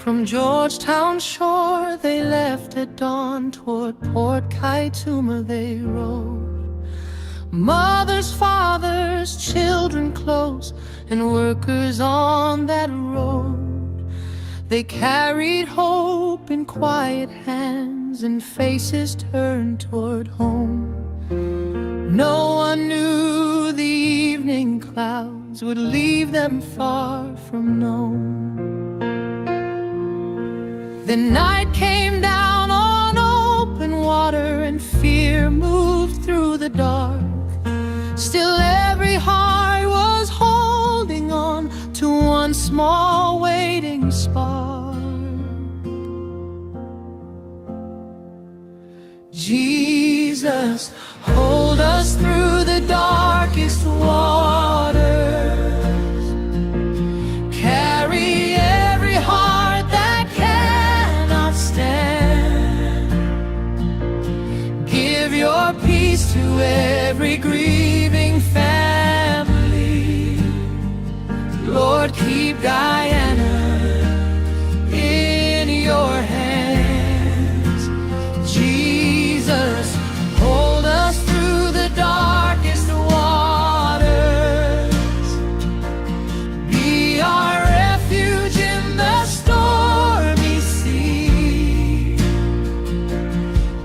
From Georgetown shore they left at dawn, toward Port Kaituma they rowed. Mothers, fathers, children close, and workers on that road. They carried hope in quiet hands and faces turned toward home. No one knew the evening clouds would leave them far from Nome. The night came down on open water, and fear moved through the dark. Still every heart was holding on to one small waiting spark. Jesus, hold us through the darkest waters. Carry every heart that cannot stand. Give your peace to every grieving family. Lord, keep Guyana in your hands. Jesus, hold us through the darkest waters. Be our refuge in the stormy sea.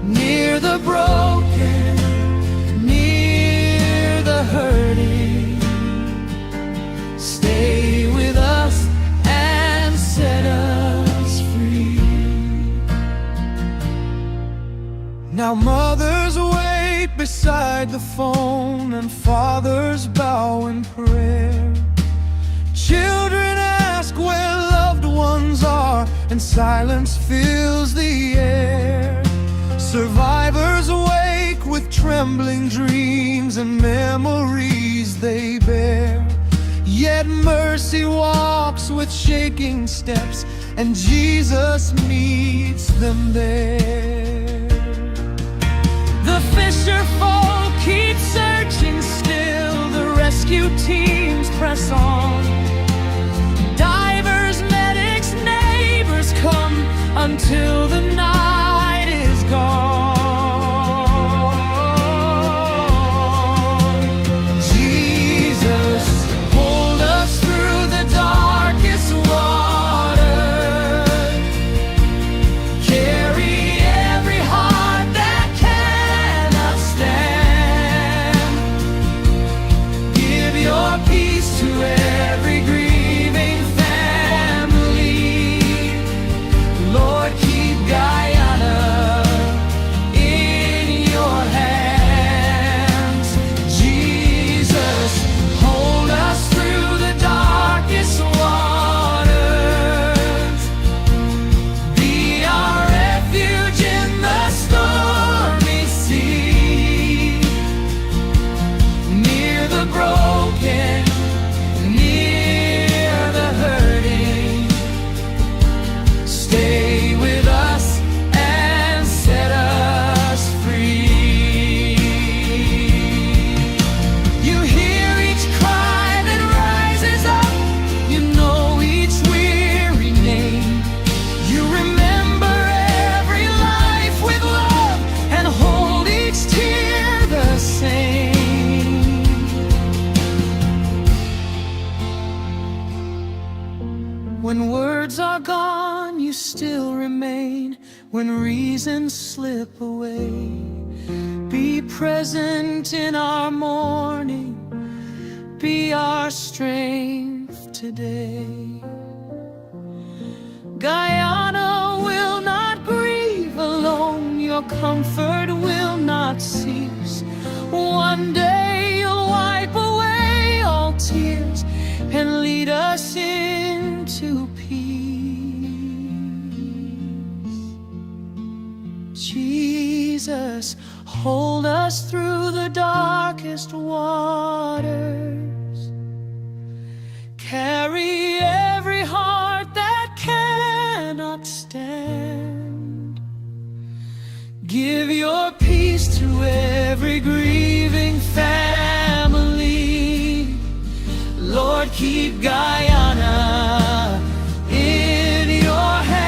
Near the broken, near the hurting, stay with us and set us free. Now mothers wait beside the phone, and fathers bow in prayer. Children ask where loved ones are, and silence fills the air. Survivors wake with trembling dreams, and memories they bear. Yet mercy walks with shaking steps, and Jesus meets them there. The fisher folk keep searching still, the rescue teams press on. Divers, medics, neighbors come until the night is gone. Jesus, hold us through the darkest water. Carry every heart that cannot stand. Give your peace to every grieving family. Lord, keep Guyana in your hands. Jesus, hold us through the darkest waters. Be our refuge in the stormy sea. Near the broken, near the hurting, stay with us and set us free. You hear each cry that rises up, you know each weary name. You remember every life with love and hold each tear the same. When words are gone, you still remain. When reasons slip away, be present in our mourning. Be our strength today. Guyana will not grieve alone. Your comfort will not cease. One day you'll wipe away all tears and lead us into peace. Jesus, hold us through the darkest waters. Carry every heart that cannot stand. Give your peace to every grieving family. Lord, keep Guyana in your hands.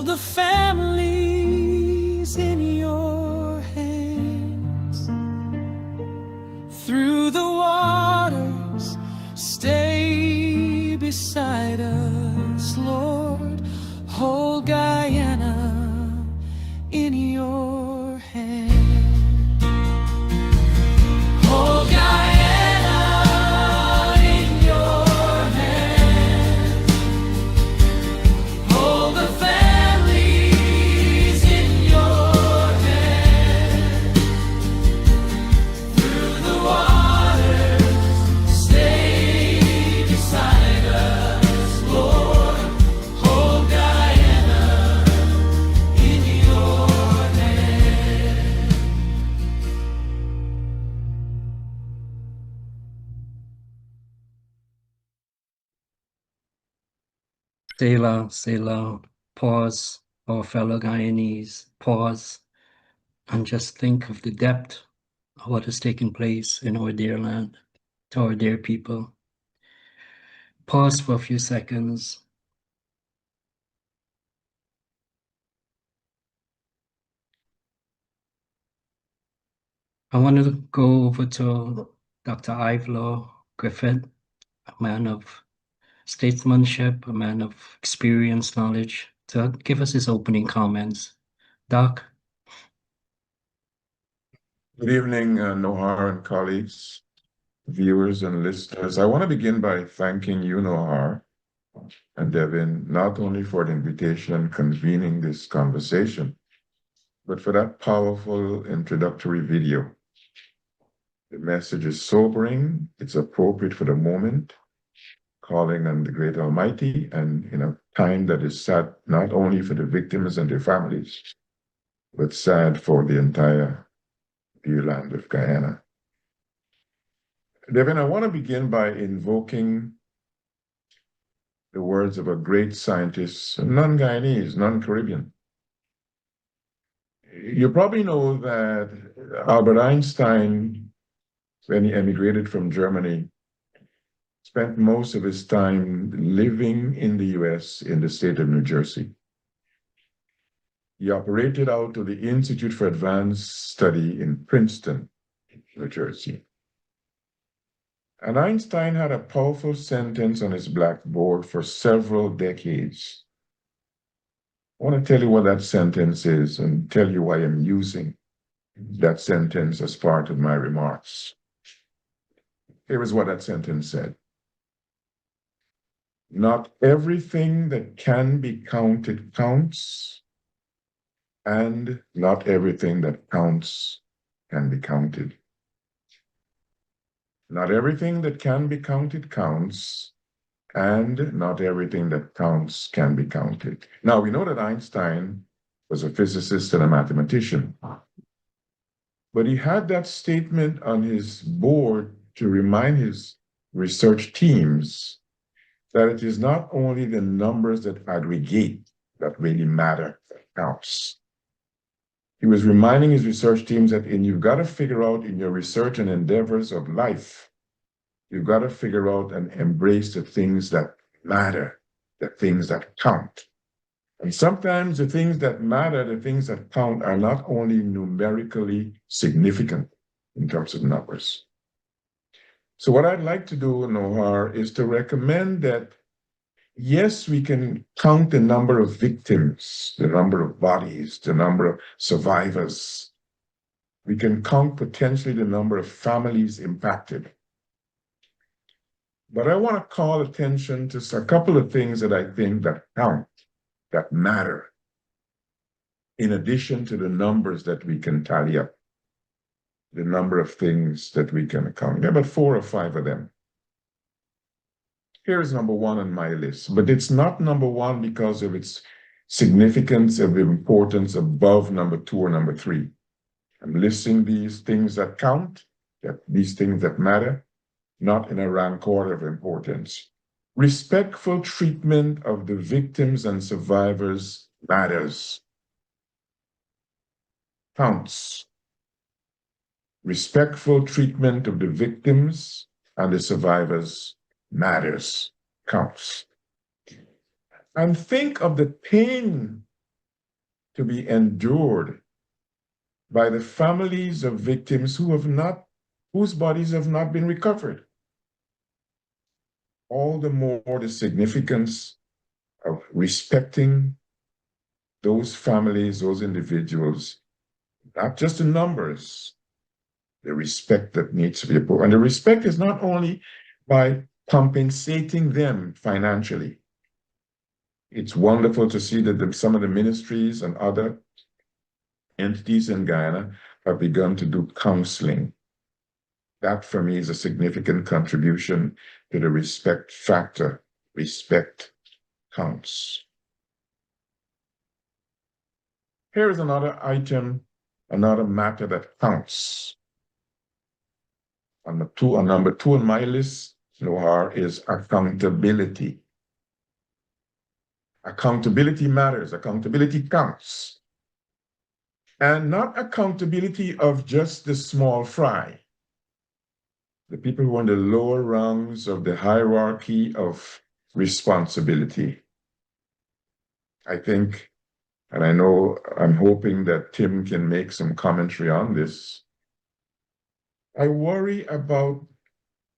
the families in your hands. Through the waters, stay beside us, Lord. Hold Guyana in your hand. Hold Guyana in your hand. Hold the families in your hand. Through the waters, stay beside us, Lord. Hold Guyana in your hand. Selah, Selah, pause, our fellow Guyanese, pause, and just think of the depth of what has taken place in our dear land, to our dear people. Pause for a few seconds. I want to go over to Dr. Ivelaw Griffith, a man of statesmanship, a man of experience, knowledge, to give us his opening comments. Doc? Good evening, Nohar and colleagues, viewers and listeners. I want to begin by thanking you, Nohar and Devin, not only for the invitation and convening this conversation, but for that powerful introductory video. The message is sobering, it's appropriate for the moment, calling on the great Almighty, and in a time that is sad not only for the victims and their families, but sad for the entire dear land of Guyana. Devin, I want to begin by invoking the words of a great scientist, non-Guyanese, non-Caribbean. You probably know that Albert Einstein, when he emigrated from Germany, spent most of his time living in the US in the state of New Jersey. He operated out of the Institute for Advanced Study in Princeton, New Jersey. And Einstein had a powerful sentence on his blackboard for several decades. I want to tell you what that sentence is and tell you why I'm using that sentence as part of my remarks. Here is what that sentence said. Not everything that can be counted counts, and not everything that counts can be counted. Not everything that can be counted counts, and not everything that counts can be counted. Now, we know that Einstein was a physicist and a mathematician, but he had that statement on his board to remind his research teams that it is not only the numbers that aggregate that really matter, that counts. He was reminding his research teams that you've got to figure out in your research and endeavors of life, you've got to figure out and embrace the things that matter, the things that count. And sometimes the things that matter, the things that count, are not only numerically significant in terms of numbers. So what I'd like to do, Nohar, is to recommend that, yes, we can count the number of victims, the number of bodies, the number of survivors. We can count potentially the number of families impacted. But I want to call attention to a couple of things that I think that count, that matter, in addition to the numbers that we can tally up, the number of things that we can count. There are about 4 or 5 of them. Here is number 1 on my list, but it's not number 1 because of its significance, of importance above number 2 or number 3. I'm listing these things that count, these things that matter, not in a rank order of importance. Respectful treatment of the victims and survivors matters. Counts. Respectful treatment of the victims and the survivors matters, counts. And think of the pain to be endured by the families of victims whose bodies have not been recovered. All the more the significance of respecting those families, those individuals, not just the numbers, the respect that needs to be appropriate. And the respect is not only by compensating them financially. It's wonderful to see that some of the ministries and other entities in Guyana have begun to do counseling. That for me is a significant contribution to the respect factor. Respect counts. Here is another item, another matter that counts. Number two on my list, Nohar, is accountability. Accountability matters. Accountability counts. And not accountability of just the small fry, the people who are in the lower rungs of the hierarchy of responsibility. I think, and I know, I'm hoping that Tim can make some commentary on this. I worry about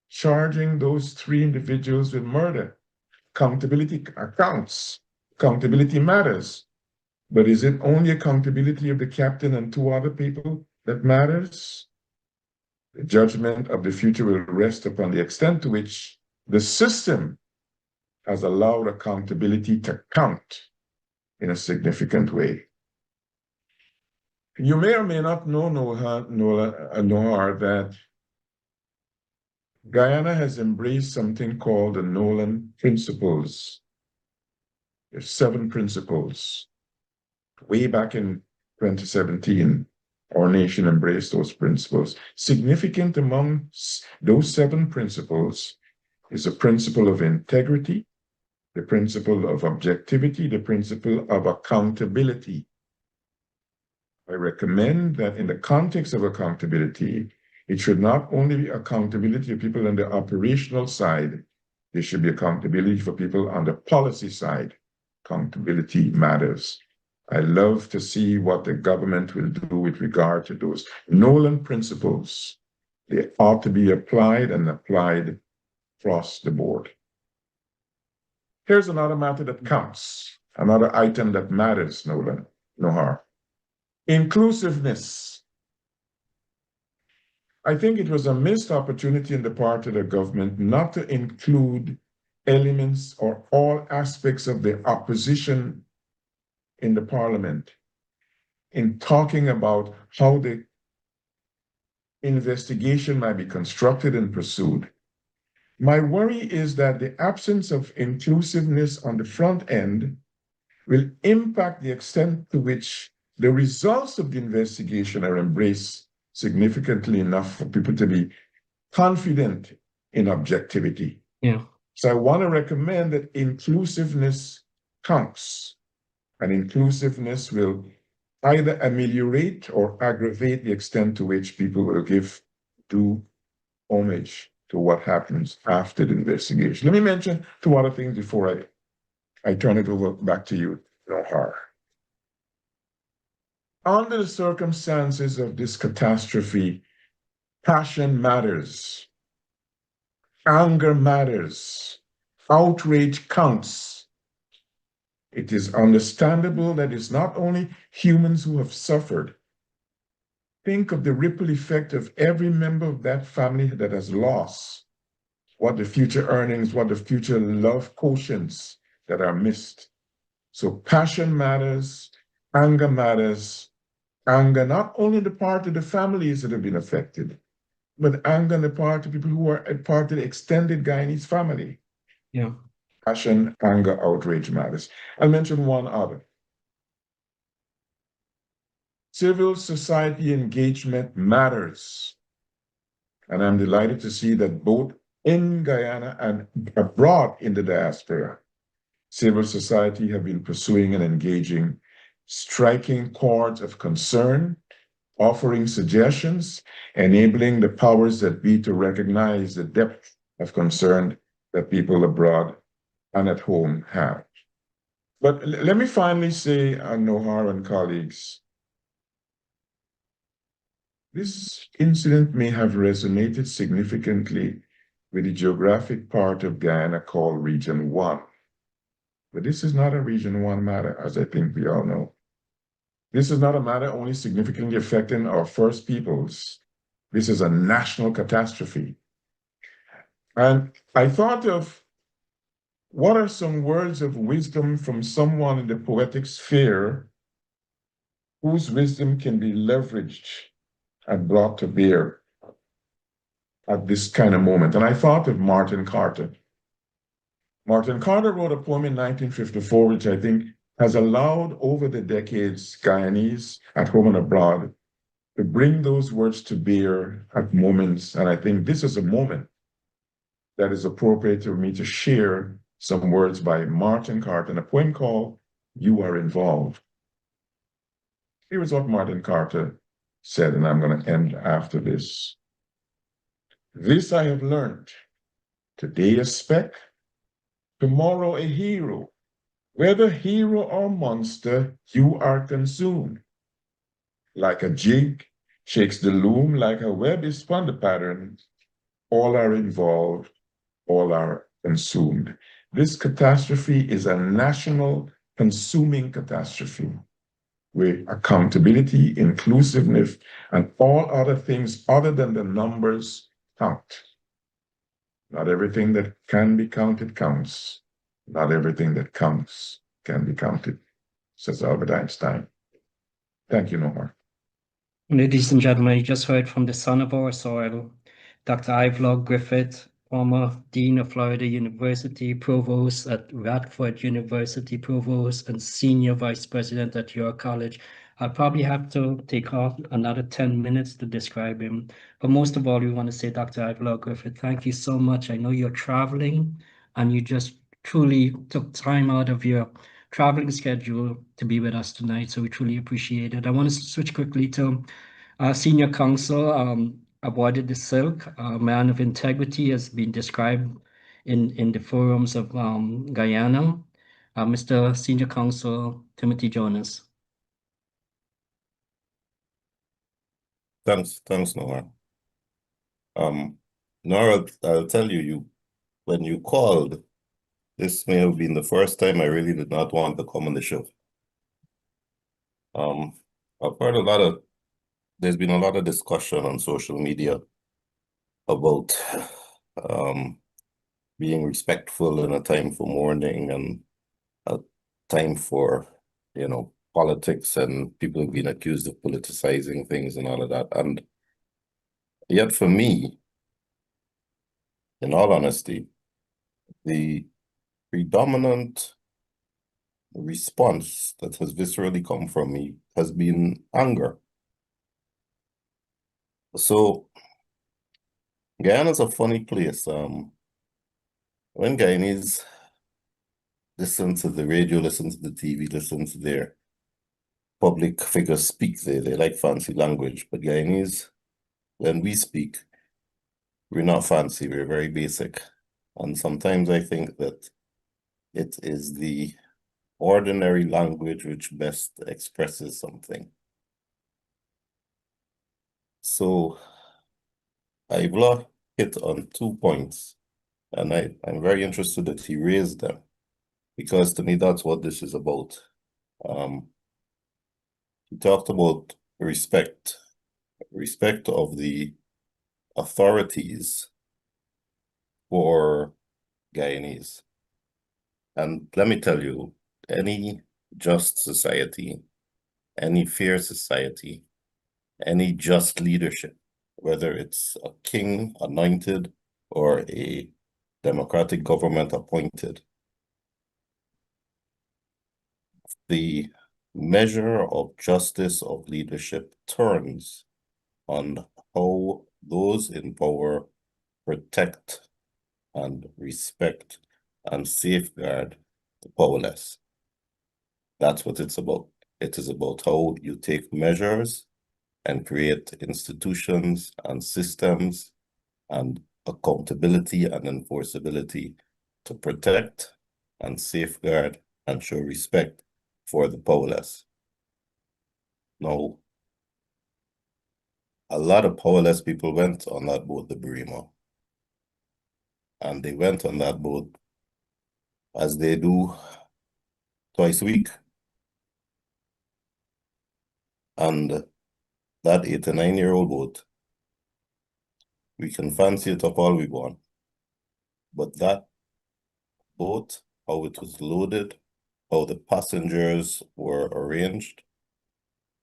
charging those three individuals with murder. Accountability counts. Accountability matters. But is it only accountability of the captain and two other people that matters? The judgment of the future will rest upon the extent to which the system has allowed accountability to count in a significant way. You may or may not know, Nohar, that Guyana has embraced something called the Nolan Principles. There's 7 principles. Way back in 2017, our nation embraced those principles. Significant among those 7 principles is the principle of integrity, the principle of objectivity, the principle of accountability. I recommend that in the context of accountability, it should not only be accountability of people on the operational side, there should be accountability for people on the policy side. Accountability matters. I love to see what the government will do with regard to those Nolan principles. They ought to be applied and applied across the board. Here's another matter that counts, another item that matters, Nohar. Inclusiveness. I think it was a missed opportunity in the part of the government not to include elements or all aspects of the opposition in the parliament in talking about how the investigation might be constructed and pursued. My worry is that the absence of inclusiveness on the front end will impact the extent to which the results of the investigation are embraced significantly enough for people to be confident in objectivity. Yeah. So I want to recommend that inclusiveness counts, and inclusiveness will either ameliorate or aggravate the extent to which people will give due homage to what happens after the investigation. Let me mention 2 other things before I turn it over back to you, Nohar. Under the circumstances of this catastrophe, passion matters, anger matters, outrage counts. It is understandable that it's not only humans who have suffered. Think of the ripple effect of every member of that family that has lost, what the future earnings, what the future love quotients that are missed. So passion matters, anger matters, anger not only on the part of the families that have been affected, but anger on the part of people who are a part of the extended Guyanese family. Yeah. Passion, anger, outrage matters. I'll mention one other. Civil society engagement matters. And I'm delighted to see that both in Guyana and abroad in the diaspora, civil society have been pursuing and engaging, striking chords of concern, offering suggestions, enabling the powers that be to recognize the depth of concern that people abroad and at home have. But let me finally say, Nohar and colleagues, this incident may have resonated significantly with the geographic part of Guyana called Region 1. But this is not a Region 1 matter, as I think we all know. This is not a matter only significantly affecting our First Peoples. This is a national catastrophe. And I thought of what are some words of wisdom from someone in the poetic sphere whose wisdom can be leveraged and brought to bear at this kind of moment. And I thought of Martin Carter. Martin Carter wrote a poem in 1954, which I think has allowed over the decades Guyanese at home and abroad to bring those words to bear at moments. And I think this is a moment that is appropriate for me to share some words by Martin Carter in a poem called You Are Involved. Here is what Martin Carter said, and I'm going to end after this. This I have learned. Today a speck, tomorrow a hero. Whether hero or monster, you are consumed. Like a jig shakes the loom, like a web is spun the pattern. All are involved, all are consumed. This catastrophe is a national consuming catastrophe where accountability, inclusiveness, and all other things other than the numbers count. Not everything that can be counted counts. Not everything that counts can be counted, says Albert Einstein. Thank you, Nohar. Ladies and gentlemen, you just heard from the son of our soil, Dr. Ivor Griffith, former Dean of Florida University, Provost at Radford University, Provost, and Senior Vice President at York College. I'll probably have to take off another 10 minutes to describe him. But most of all, we want to say, Dr. Ivor Griffith, thank you so much. I know you're traveling, and you just truly took time out of your traveling schedule to be with us tonight, so we truly appreciate it. I want to switch quickly to Senior Counsel, avoided the silk, a man of integrity, has been described in the forums of Guyana. Mr. Senior Counsel Timothy Jonas. Thanks, Nora. Nora, I'll tell you, when you called, this may have been the first time I really did not want to come on the show. I've heard there's been a lot of discussion on social media about being respectful in a time for mourning and a time for, politics, and people have been accused of politicizing things and all of that. And yet for me, in all honesty, the predominant response that has viscerally come from me has been anger. So Guyana's a funny place. When Guyanese listen to the radio, listen to the TV, listen to their public figures speak, they like fancy language. But Guyanese, when we speak, we're not fancy, we're very basic. And sometimes I think that it is the ordinary language which best expresses something. So Ivla hit on 2 points, and I'm very interested that he raised them, because to me that's what this is about. He talked about respect of the authorities for Guyanese. And let me tell you, any just society, any fair society, any just leadership, whether it's a king anointed or a democratic government appointed, the measure of justice of leadership turns on how those in power protect and respect and safeguard the powerless. That's what it's about. It is about how you take measures and create institutions and systems and accountability and enforceability to protect and safeguard and show respect for the powerless. Now, a lot of powerless people went on that boat, the Barima, and they went on that boat as they do twice a week. And that 8 to 9-year-old boat, we can fancy it up all we want, but that boat, how it was loaded, how the passengers were arranged,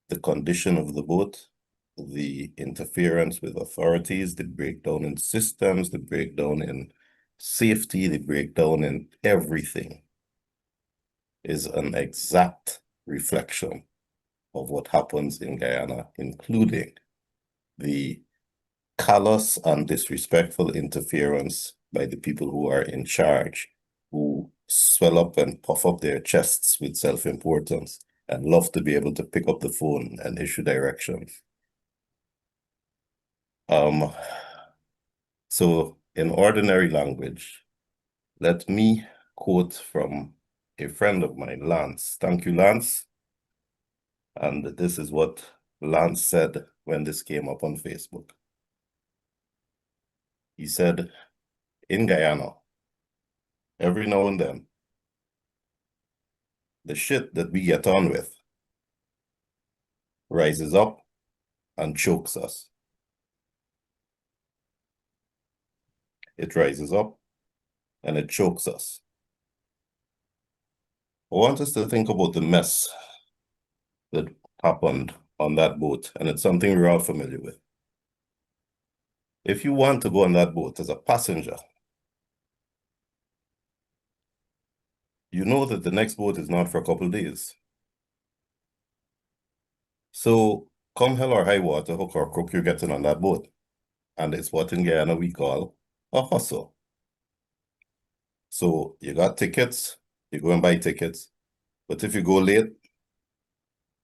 the condition of the boat, the interference with authorities, the breakdown in systems, the breakdown in safety, the breakdown in everything is an exact reflection of what happens in Guyana, including the callous and disrespectful interference by the people who are in charge, who swell up and puff up their chests with self-importance and love to be able to pick up the phone and issue directions. So in ordinary language, let me quote from a friend of mine, Lance. Thank you, Lance. And this is what Lance said when this came up on Facebook. He said, in Guyana, every now and then, the shit that we get on with rises up and chokes us. It rises up and it chokes us. I want us to think about the mess that happened on that boat, and it's something we're all familiar with. If you want to go on that boat as a passenger, you know that the next boat is not for a couple of days. So come hell or high water, hook or crook, you're getting on that boat. And it's what in Guyana we call a hustle. So you got tickets, you go and buy tickets. But if you go late,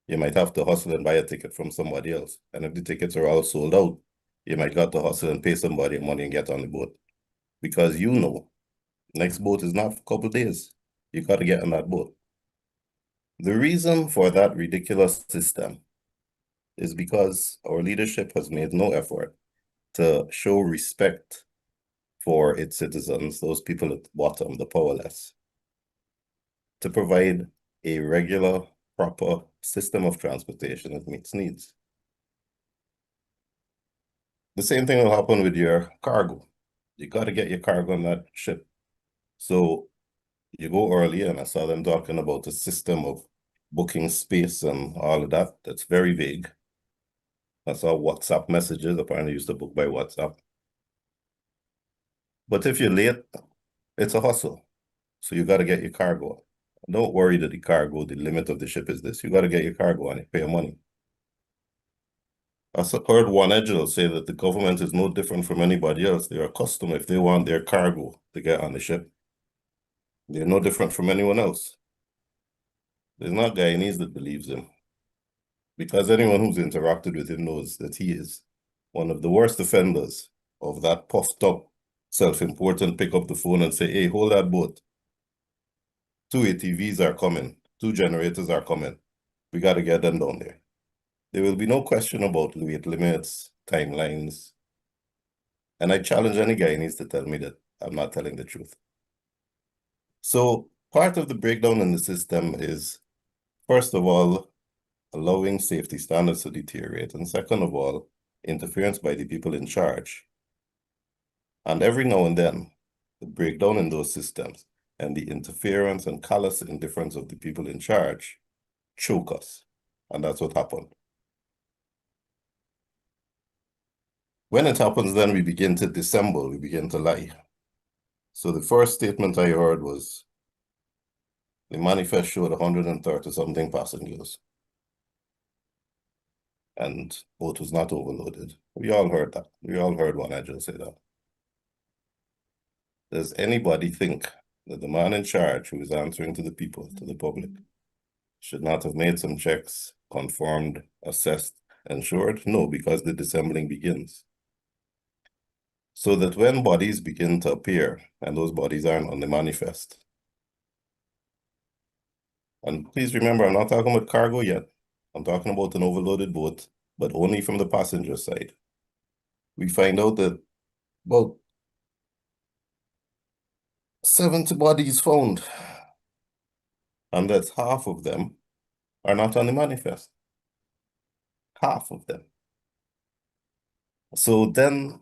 you might have to hustle and buy a ticket from somebody else. And if the tickets are all sold out, you might got to hustle and pay somebody money and get on the boat. Because you know, next boat is not for a couple of days. You got to get on that boat. The reason for that ridiculous system is because our leadership has made no effort to show respect for its citizens, those people at the bottom, the powerless, to provide a regular, proper system of transportation that meets needs. The same thing will happen with your cargo. You got to get your cargo on that ship. So you go early, and I saw them talking about a system of booking space and all of that. That's very vague. I saw WhatsApp messages. Apparently used to book by WhatsApp. But if you're late, it's a hustle. So you got to get your cargo. Don't worry that the cargo, the limit of the ship is this. You got to get your cargo and you pay your money. I heard one agent say that the government is no different from anybody else. They're a customer if they want their cargo to get on the ship. They're no different from anyone else. There's not Guyanese that believes him. Because anyone who's interacted with him knows that he is one of the worst offenders of that puffed up, self-important pick up the phone and say, hey, hold that boat. 2 ATVs are coming. 2 generators are coming. We got to get them down there. There will be no question about weight limits, timelines. And I challenge any Guyanese to tell me that I'm not telling the truth. So part of the breakdown in the system is, first of all, allowing safety standards to deteriorate. And second of all, interference by the people in charge. And every now and then, the breakdown in those systems and the interference and callous indifference of the people in charge choke us. And that's what happened. When it happens, then we begin to dissemble, we begin to lie. So the first statement I heard was, the manifest showed 130-something passengers. And boat was not overloaded. We all heard that. We all heard one agent say that. Does anybody think that the man in charge who is answering to the people, to the public, should not have made some checks, confirmed, assessed, ensured? No, because the dissembling begins. So that when bodies begin to appear, and those bodies aren't on the manifest, And please remember, I'm not talking about cargo yet. I'm talking about an overloaded boat, but only from the passenger side. We find out that about 70 bodies found, and that half of them are not on the manifest. Half of them. So then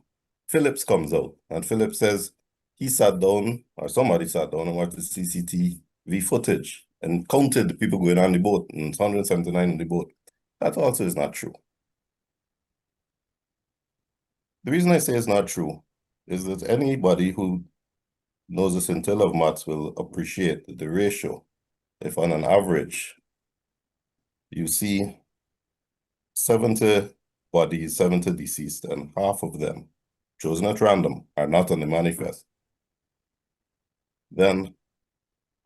Phillips comes out, and Phillips says he sat down, or somebody sat down and watched the CCTV footage and counted the people going on the boat, and it's 179 on the boat. That also is not true. The reason I say it's not true is that anybody who knows the scintilla of maths will appreciate the ratio. If on an average, you see 70 bodies, 70 deceased, and half of them, chosen at random, are not on the manifest, then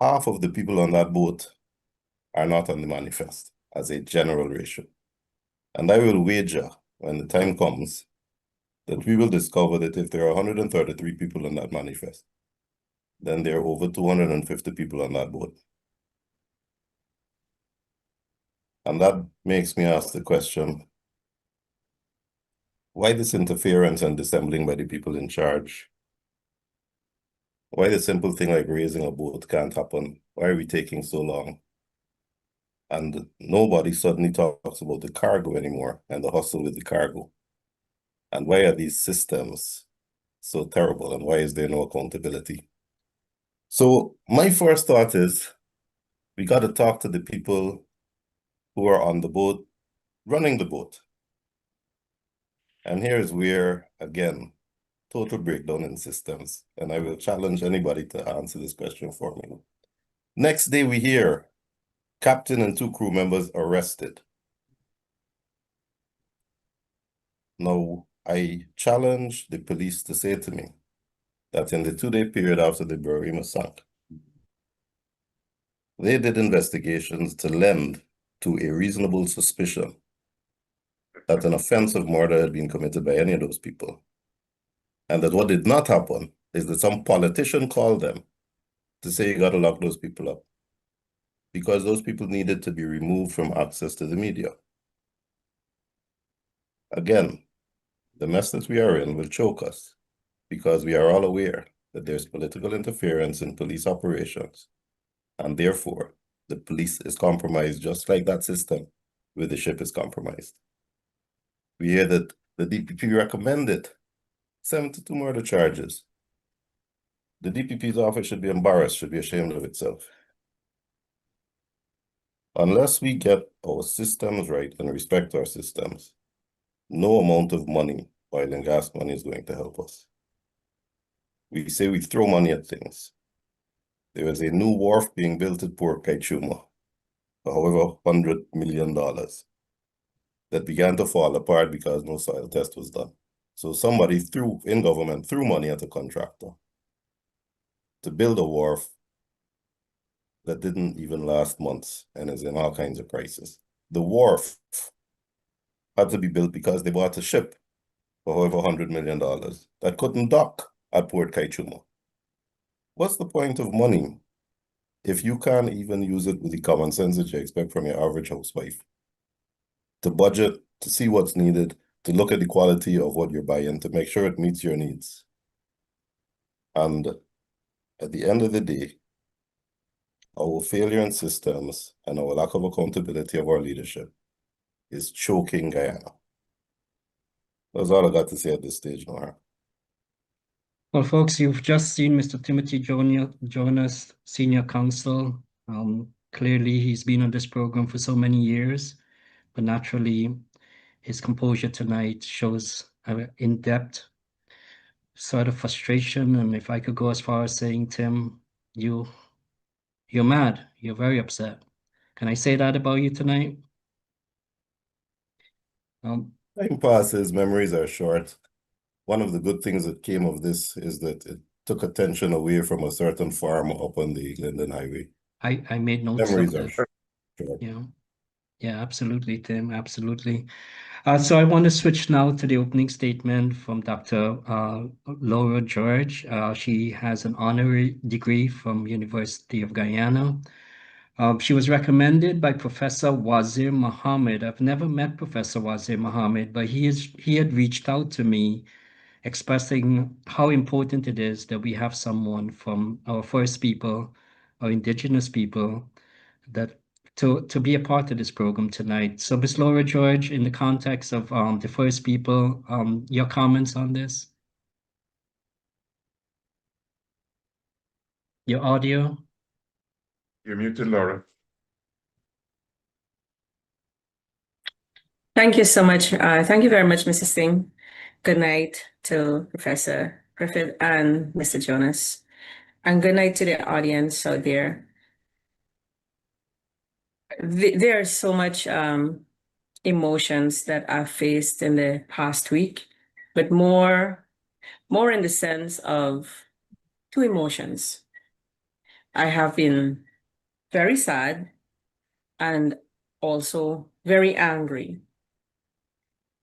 half of the people on that boat are not on the manifest as a general ratio. And I will wager, when the time comes, that we will discover that if there are 133 people on that manifest, then there are over 250 people on that boat. And that makes me ask the question, why this interference and dissembling by the people in charge? Why the simple thing like raising a boat can't happen? Why are we taking so long? And nobody suddenly talks about the cargo anymore and the hustle with the cargo. And why are these systems so terrible, and why is there no accountability? So my first thought is, we got to talk to the people who are on the boat, running the boat. And here's where, again, total breakdown in systems. And I will challenge anybody to answer this question for me. Next day we hear captain and 2 crew members arrested. Now, I challenge the police to say to me that in the 2-day period after the Barima sank, they did investigations to lend to a reasonable suspicion that an offense of murder had been committed by any of those people. And that what did not happen is that some politician called them to say you got to lock those people up, because those people needed to be removed from access to the media. Again, the mess that we are in will choke us, because we are all aware that there's political interference in police operations, and therefore the police is compromised just like that system where the ship is compromised. We hear that the DPP recommended 72 murder charges. The DPP's office should be embarrassed, should be ashamed of itself. Unless we get our systems right and respect our systems, no amount of money, oil and gas money, is going to help us. We say we throw money at things. There is a new wharf being built at Port Kaituma for however $100 million that began to fall apart because no soil test was done. So somebody in government threw money at a contractor to build a wharf that didn't even last months and is in all kinds of crisis. The wharf had to be built because they bought a ship for over $100 million that couldn't dock at Port Kaituma. What's the point of money if you can't even use it with the common sense that you expect from your average housewife? To budget, to see what's needed, to look at the quality of what you're buying, to make sure it meets your needs. And at the end of the day, our failure in systems and our lack of accountability of our leadership is choking Guyana. That's all I got to say at this stage, Nora. Well, folks, you've just seen Mr. Timothy Jonas, Senior Counsel. Clearly, he's been on this program for so many years, but naturally, his composure tonight shows an in-depth sort of frustration. And if I could go as far as saying, Tim, you're mad. You're very upset. Can I say that about you tonight? Time passes, memories are short. One of the good things that came of this is that it took attention away from a certain farm up on the Linden Highway. I made notes Memories of are that. short. Yeah, absolutely, Tim, absolutely. So I want to switch now to the opening statement from Dr. Laura George. She has an honorary degree from University of Guyana. She was recommended by Professor Wazir Muhammad. I've never met Professor Wazir Muhammad, but he had reached out to me expressing how important it is that we have someone from our first people, our indigenous people, that to be a part of this program tonight. So, Ms. Laura George, in the context of the first people, your comments on this? Your audio? You're muted, Laura. Thank you so much. Thank you very much, Mrs. Singh. Good night to Professor Griffith and Mr. Jonas. And good night to the audience out there. There are so much emotions that I've faced in the past week, but more in the sense of two emotions. I have been very sad and also very angry.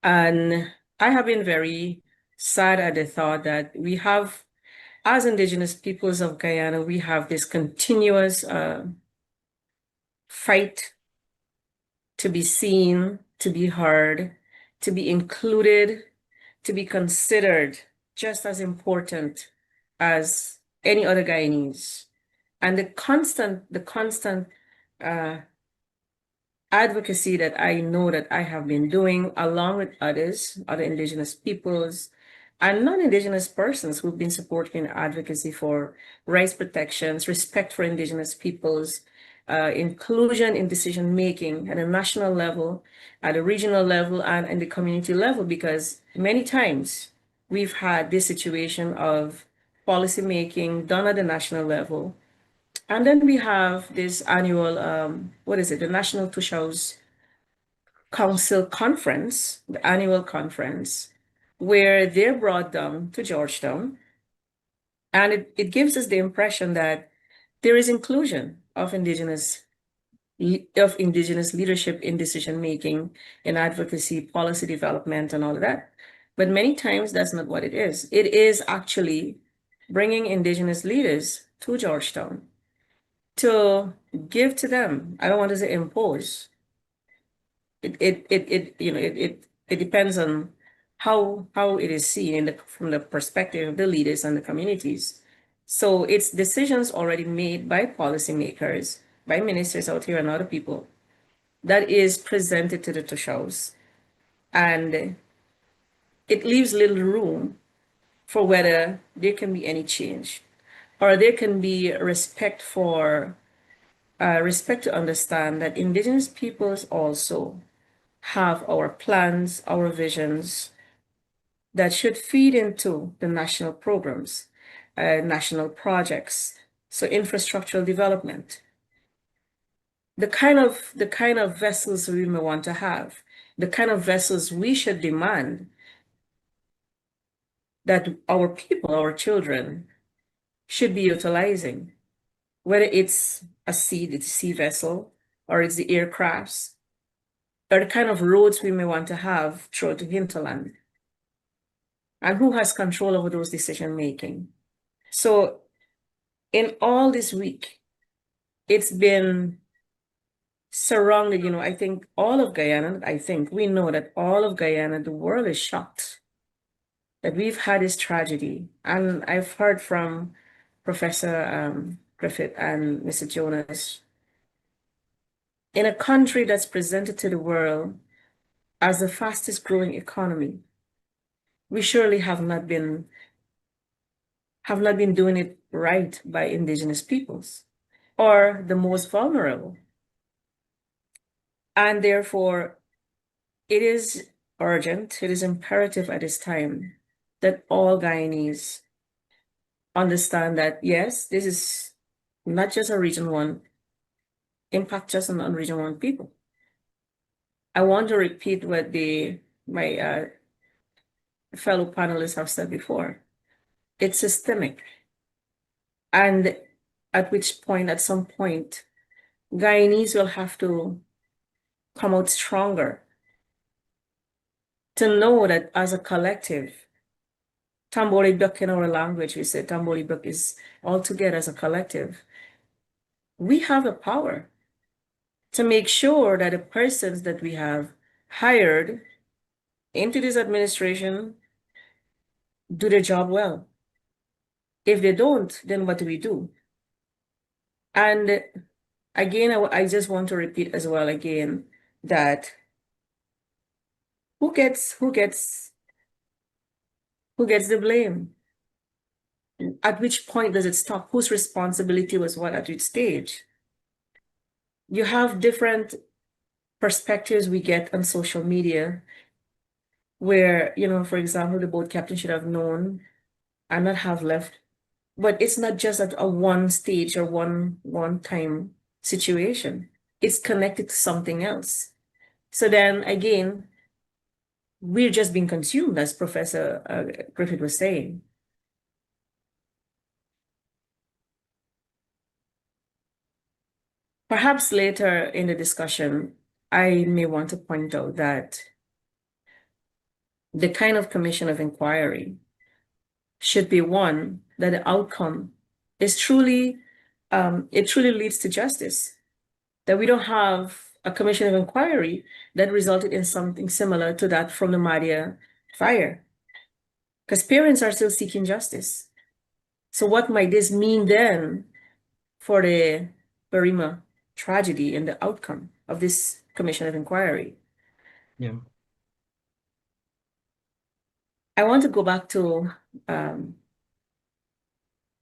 And I have been very sad at the thought that we have, as Indigenous peoples of Guyana, we have this continuous fight to be seen, to be heard, to be included, to be considered just as important as any other Guyanese. And the constant advocacy that I know that I have been doing along with others, other Indigenous peoples, and non-Indigenous persons who've been supporting advocacy for rights protections, respect for Indigenous peoples, inclusion in decision-making at a national level, at a regional level, and in the community level, because many times we've had this situation of policy making done at the national level. And then we have this annual, the National Tushaus Council Conference, the annual conference, where they're brought down to Georgetown. And it gives us the impression that there is inclusion of Indigenous leadership in decision-making, in advocacy, policy development, and all of that. But many times that's not what it is. It is actually bringing Indigenous leaders to Georgetown to give to them. I don't want to say impose. It depends on how it is seen from the perspective of the leaders and the communities. So it's decisions already made by policymakers, by ministers out here and other people, that is presented to the Tushaus. And it leaves little room for whether there can be any change, or there can be respect to understand that Indigenous peoples also have our plans, our visions that should feed into the national programs, national projects, so infrastructural development. The kind of vessels we may want to have, the kind of vessels we should demand that our people, our children, should be utilizing, whether it's a sea vessel, or it's the aircrafts, or the kind of roads we may want to have throughout the hinterland. And who has control over those decision-making? So in all this week, it's been surrounded, I think all of Guyana, we know that all of Guyana, the world is shocked that we've had this tragedy. And I've heard from Professor Griffith and Mr. Jonas, in a country that's presented to the world as the fastest growing economy, we surely have not been doing it right by Indigenous peoples, or the most vulnerable. And therefore, it is urgent, it is imperative at this time that all Guyanese understand that, yes, this is not just a Region 1 impact, just on Region 1 people. I want to repeat what my fellow panelists have said before. It's systemic. And at some point, Guyanese will have to come out stronger to know that as a collective, Tambolibak in our language, we say Tambolibak is all together as a collective. We have the power to make sure that the persons that we have hired into this administration do their job well. If they don't, then what do we do? And again, I just want to repeat as well again that who gets the blame? At which point does it stop? Whose responsibility was what at which stage? You have different perspectives we get on social media where, for example, the boat captain should have known and not have left. But it's not just at a one stage or one time situation. It's connected to something else. So then again, we're just being consumed, as Professor Griffith was saying. Perhaps later in the discussion, I may want to point out that the kind of commission of inquiry should be one that the outcome is truly, it truly leads to justice. That we don't have a commission of inquiry that resulted in something similar to that from the Madia fire. Because parents are still seeking justice. So what might this mean then for the Barima tragedy and the outcome of this commission of inquiry? Yeah. I want to go back to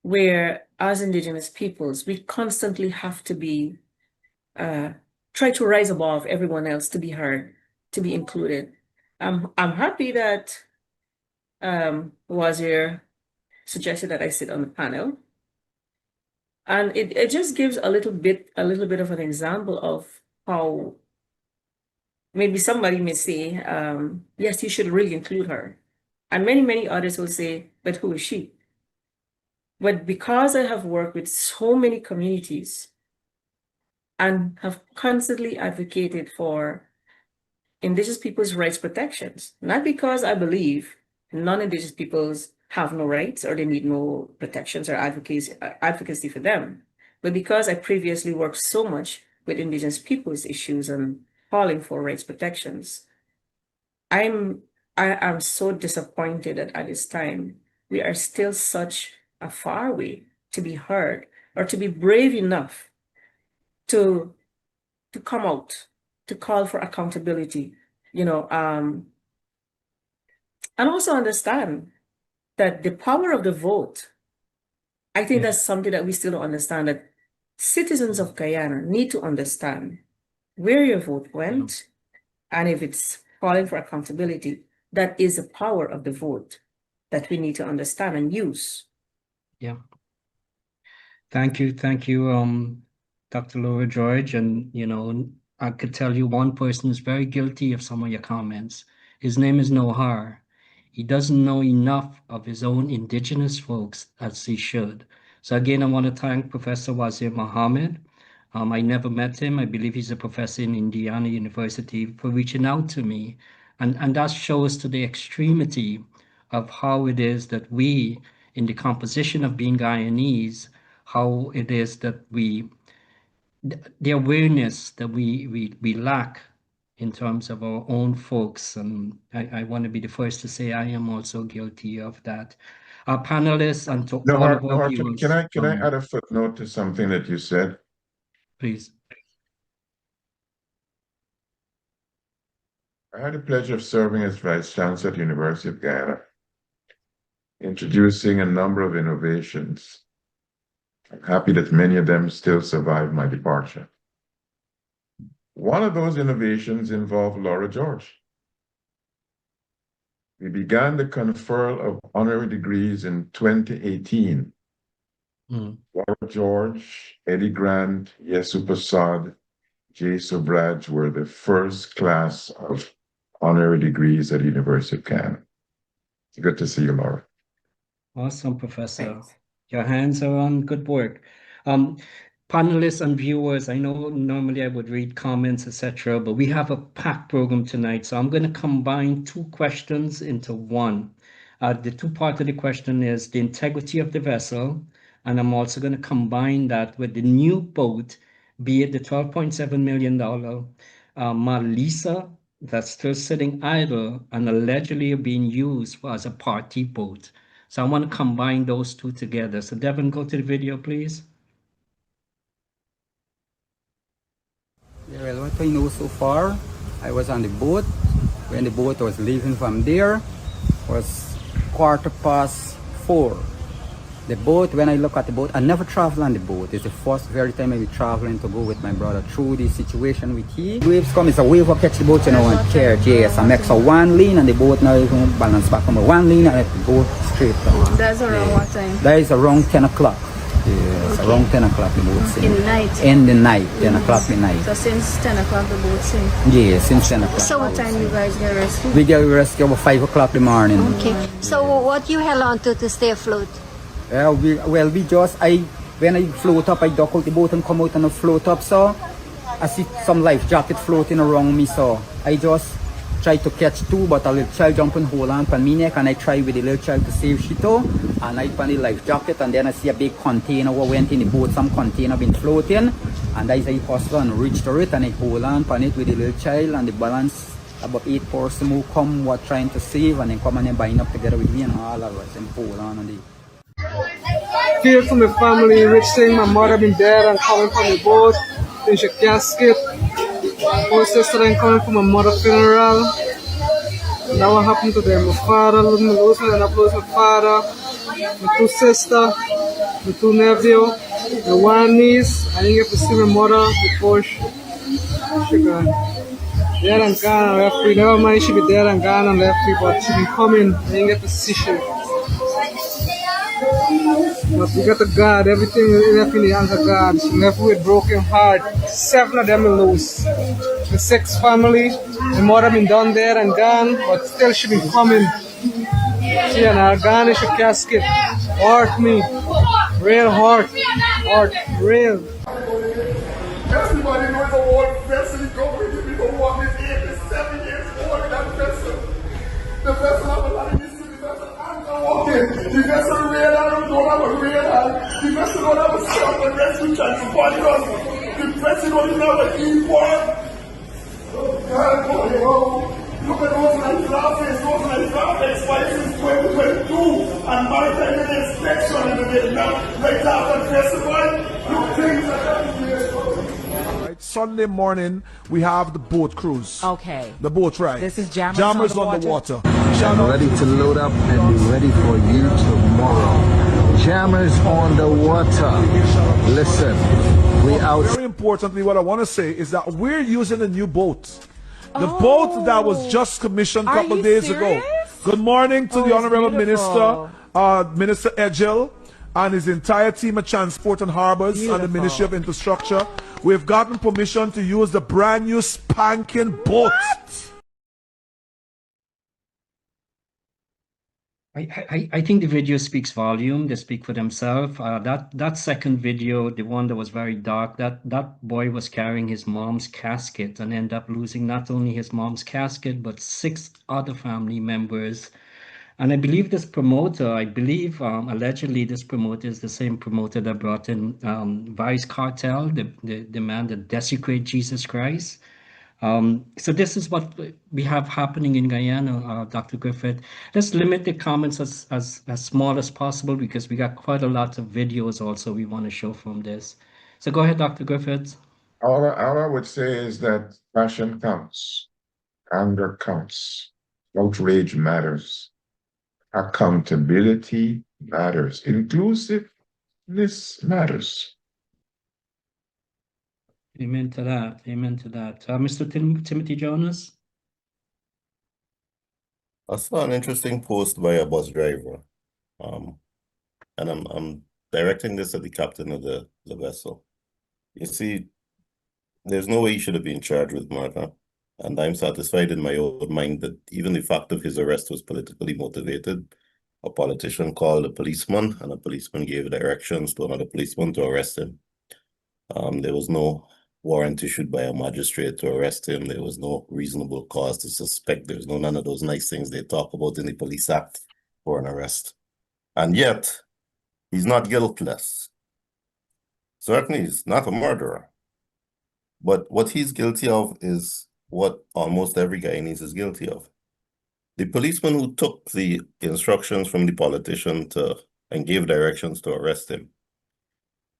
where, as Indigenous peoples, we constantly have to be, try to rise above everyone else to be heard, to be included. I'm happy that Wazir suggested that I sit on the panel. And it just gives a little bit of an example of how maybe somebody may say, yes, you should really include her. And many others will say, but who is she? But because I have worked with so many communities and have constantly advocated for Indigenous people's rights protections, not because I believe non-Indigenous peoples have no rights or they need no protections or advocacy for them, but because I previously worked so much with Indigenous peoples' issues and calling for rights protections. I am so disappointed that at this time we are still such a far way to be heard or to be brave enough to come out, to call for accountability, and also understand that the power of the vote, I think that's something that we still don't understand, that citizens of Guyana need to understand where your vote went, and if it's calling for accountability, that is the power of the vote that we need to understand and use. Yeah. Thank you, Dr. Laura George. And, I could tell you one person is very guilty of some of your comments. His name is Nohar. He doesn't know enough of his own Indigenous folks as he should. So again, I want to thank Professor Wazir Mohammed. I never met him. I believe he's a professor in Indiana University, for reaching out to me. And that shows to the extremity of how it is that we, in the composition of being Guyanese, how it is that the awareness that we lack in terms of our own folks. And I want to be the first to say I am also guilty of that. Our panelists and to all of our viewers. Can I add a footnote to something that you said? Please. I had the pleasure of serving as Vice Chancellor at the University of Guyana, introducing a number of innovations. I'm happy that many of them still survive my departure. One of those innovations involved Laura George. We began the conferral of honorary degrees in 2018. Laura George, Eddie Grant, Yesu Prasad, Jay Sobraj were the first class of honorary degrees at the University of Guyana. It's good to see you, Laura. Awesome, Professor. Thanks. Your hands are on good work. Panelists and viewers, I know normally I would read comments, etc., but we have a packed program tonight, so I'm going to combine two questions into one. The two parts of the question is the integrity of the vessel, and I'm also going to combine that with the new boat be it the $12.7 million Malisa that's still sitting idle and allegedly being used as a party boat. So I want to combine those two together. So Devin, go to the video, please. Yeah, well, what I know so far, I was on the boat. When the boat was leaving from there, was 4:15. The boat, when I look at the boat, I never travel on the boat. It's the first very time I be traveling to go with my brother through the situation with he. Waves come, it's a wave will catch the boat, you know, and care, yes. I make so one lane and the boat now is going to balance back on one lane and I have to go straight down. That's around what time? That is around 10 o'clock. Yes, okay. Around 10 o'clock the boat sink. In the night? In the night, 10 o'clock at night. So since 10 o'clock the boat sink? Yeah, since 10 o'clock. So what time you guys get rescued? We get rescued about 5 o'clock in the morning. Okay. So what you held on to stay afloat? When I float up, I duck out the boat and come out and I float up, so I see some life jacket floating around me, so I just try to catch two, but a little child jump and hold on on my neck, and I try with the little child to save she too, and I find the life jacket, and then I see a big container what went in the boat, some container been floating, and I say hustle and reach to it, and I hold on it with the little child, and the balance about 8 person who come what trying to save, and then come and then bind up together with me and all of us and hold on and the Fear for my family, rich thing, my mother been dead and coming from the boat, finish a casket. My sister and coming from my mother's funeral. Now what happened to them? My father, losing and I lost my father, my two sisters, my two nephews, my one niece. I didn't get to see my mother before she gone. Dead and gone and left me. Never mind she be dead and gone and left me, but she been coming. I didn't get to see she. But we got a God, everything left in the hands of God. She left with broken heart. 7 of them lose. The 6 family, the mother been done there and gone, but still she been coming. She and her garnish a casket. Heart me. Real heart. Heart. Real. Everybody knows the old vessel going to be the one is 87 years old in that vessel. The vessel of a lot of this the vessel I'm walking. The vessel real I don't know about real the vessel don't have a shot and rescue chance to body us. The vessel don't have an import. Oh God, oh, look at those nice glasses, those nice glasses expired since 2022 and maritime inspection in the Vietnam right after festival. Look things like that. Sunday morning, we have the boat cruise. Okay. The boat ride. This is Jammers on the water. I'm ready to load up and be ready for you tomorrow. Jammers on the water. Listen, we out. Very importantly, what I want to say is that we're using a new boat. The boat that was just commissioned a couple days ago. Good morning to the Honorable Minister, Minister Edgel, and his entire team of Transport and Harbors and the Ministry of Infrastructure. We've gotten permission to use the brand new spanking boat. I think the video speaks volume. They speak for themselves. That second video, the one that was very dark, that boy was carrying his mom's casket and ended up losing not only his mom's casket, but 6 other family members. And I believe this promoter, allegedly this promoter is the same promoter that brought in Vice Cartel, the man that desecrated Jesus Christ. So this is what we have happening in Guyana, Dr. Griffith. Let's limit the comments as small as possible because we got quite a lot of videos also we want to show from this. So go ahead, Dr. Griffith. All I would say is that passion counts, anger counts, outrage matters, accountability matters, inclusiveness matters. Amen to that. Amen to that. Mr. Timothy Jonas? I saw an interesting post by a bus driver. And I'm directing this at the captain of the vessel. You see, there's no way he should have been charged with murder. And I'm satisfied in my own mind that even the fact of his arrest was politically motivated. A politician called a policeman, and a policeman gave directions to another policeman to arrest him. There was no warrant issued by a magistrate to arrest him. There was no reasonable cause to suspect. There's none of those nice things they talk about in the Police Act for an arrest. And yet, he's not guiltless. Certainly, he's not a murderer. But what he's guilty of is what almost every Guyanese is guilty of. The policeman who took the instructions from the politician and gave directions to arrest him,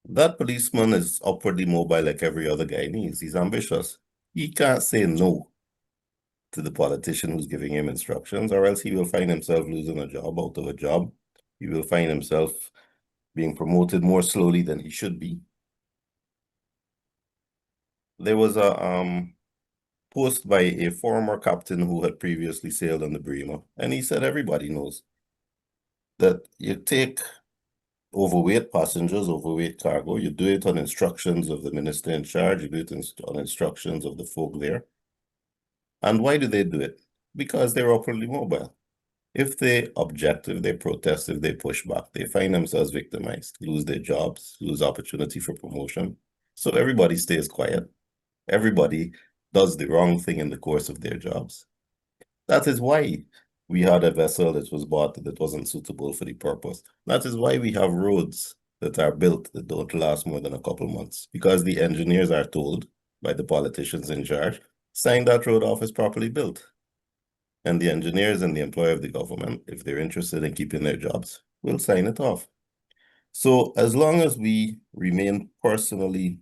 that policeman is upwardly mobile like every other Guyanese. He's ambitious. He can't say no to the politician who's giving him instructions, or else he will find himself losing a job out of a job. He will find himself being promoted more slowly than he should be. There was a post by a former captain who had previously sailed on the Barima, and he said everybody knows that you take overweight passengers, overweight cargo, you do it on instructions of the minister in charge, you do it on instructions of the folk there. And why do they do it? Because they're upwardly mobile. If they object, if they protest, if they push back, they find themselves victimized, lose their jobs, lose opportunity for promotion. So everybody stays quiet. Everybody does the wrong thing in the course of their jobs. That is why we had a vessel that was bought that wasn't suitable for the purpose. That is why we have roads that are built that don't last more than a couple months, because the engineers are told by the politicians in charge, sign that road off as properly built. And the engineers and the employer of the government, if they're interested in keeping their jobs, will sign it off. So as long as we remain personally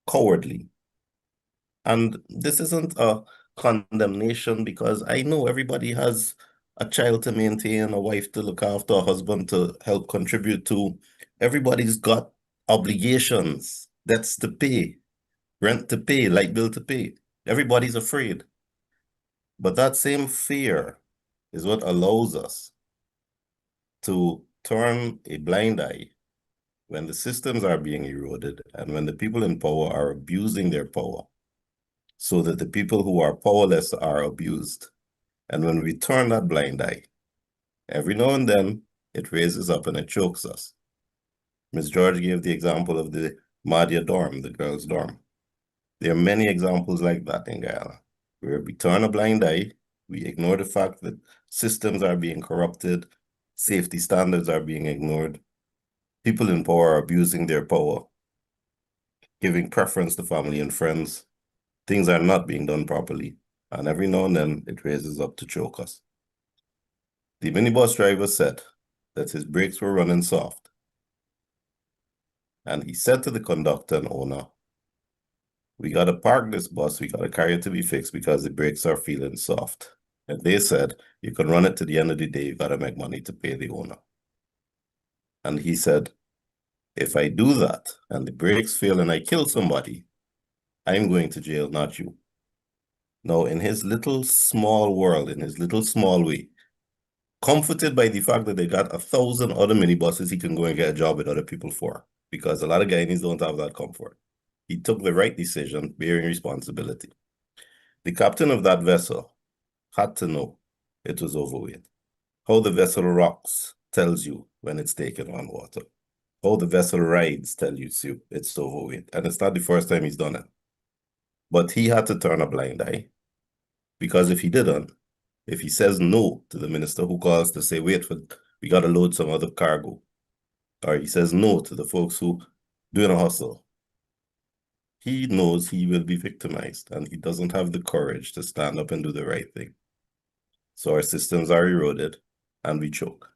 cowardly, and this isn't a condemnation, because I know everybody has a child to maintain, a wife to look after, a husband to help contribute to. Everybody's got obligations, debts to pay, rent to pay, light bill to pay. Everybody's afraid. But that same fear is what allows us to turn a blind eye when the systems are being eroded and when the people in power are abusing their power, so that the people who are powerless are abused. And when we turn that blind eye, every now and then it raises up and it chokes us. Ms. George gave the example of the Madhya dorm, the girls' dorm. There are many examples like that in Guyana, where we turn a blind eye, we ignore the fact that systems are being corrupted, safety standards are being ignored, people in power are abusing their power, giving preference to family and friends. Things are not being done properly, and every now and then it raises up to choke us. The minibus driver said that his brakes were running soft, and he said to the conductor and owner, "We got to park this bus, we got to carry it to be fixed because the brakes are feeling soft." And they said, "You can run it to the end of the day, you got to make money to pay the owner." And he said, "If I do that and the brakes fail and I kill somebody, I'm going to jail, not you." Now, in his little small world, in his little small way, comforted by the fact that they got 1,000 other minibuses he can go and get a job with other people for, because a lot of Guyanese don't have that comfort, he took the right decision, bearing responsibility. The captain of that vessel had to know it was overweight. How the vessel rocks tells you when it's taken on water. How the vessel rides tells you it's overweight. And it's not the first time he's done it. But he had to turn a blind eye, because if he didn't, if he says no to the minister who calls to say, "Wait, we got to load some other cargo," or he says no to the folks who doing a hustle, he knows he will be victimized, and he doesn't have the courage to stand up and do the right thing. So our systems are eroded and we choke.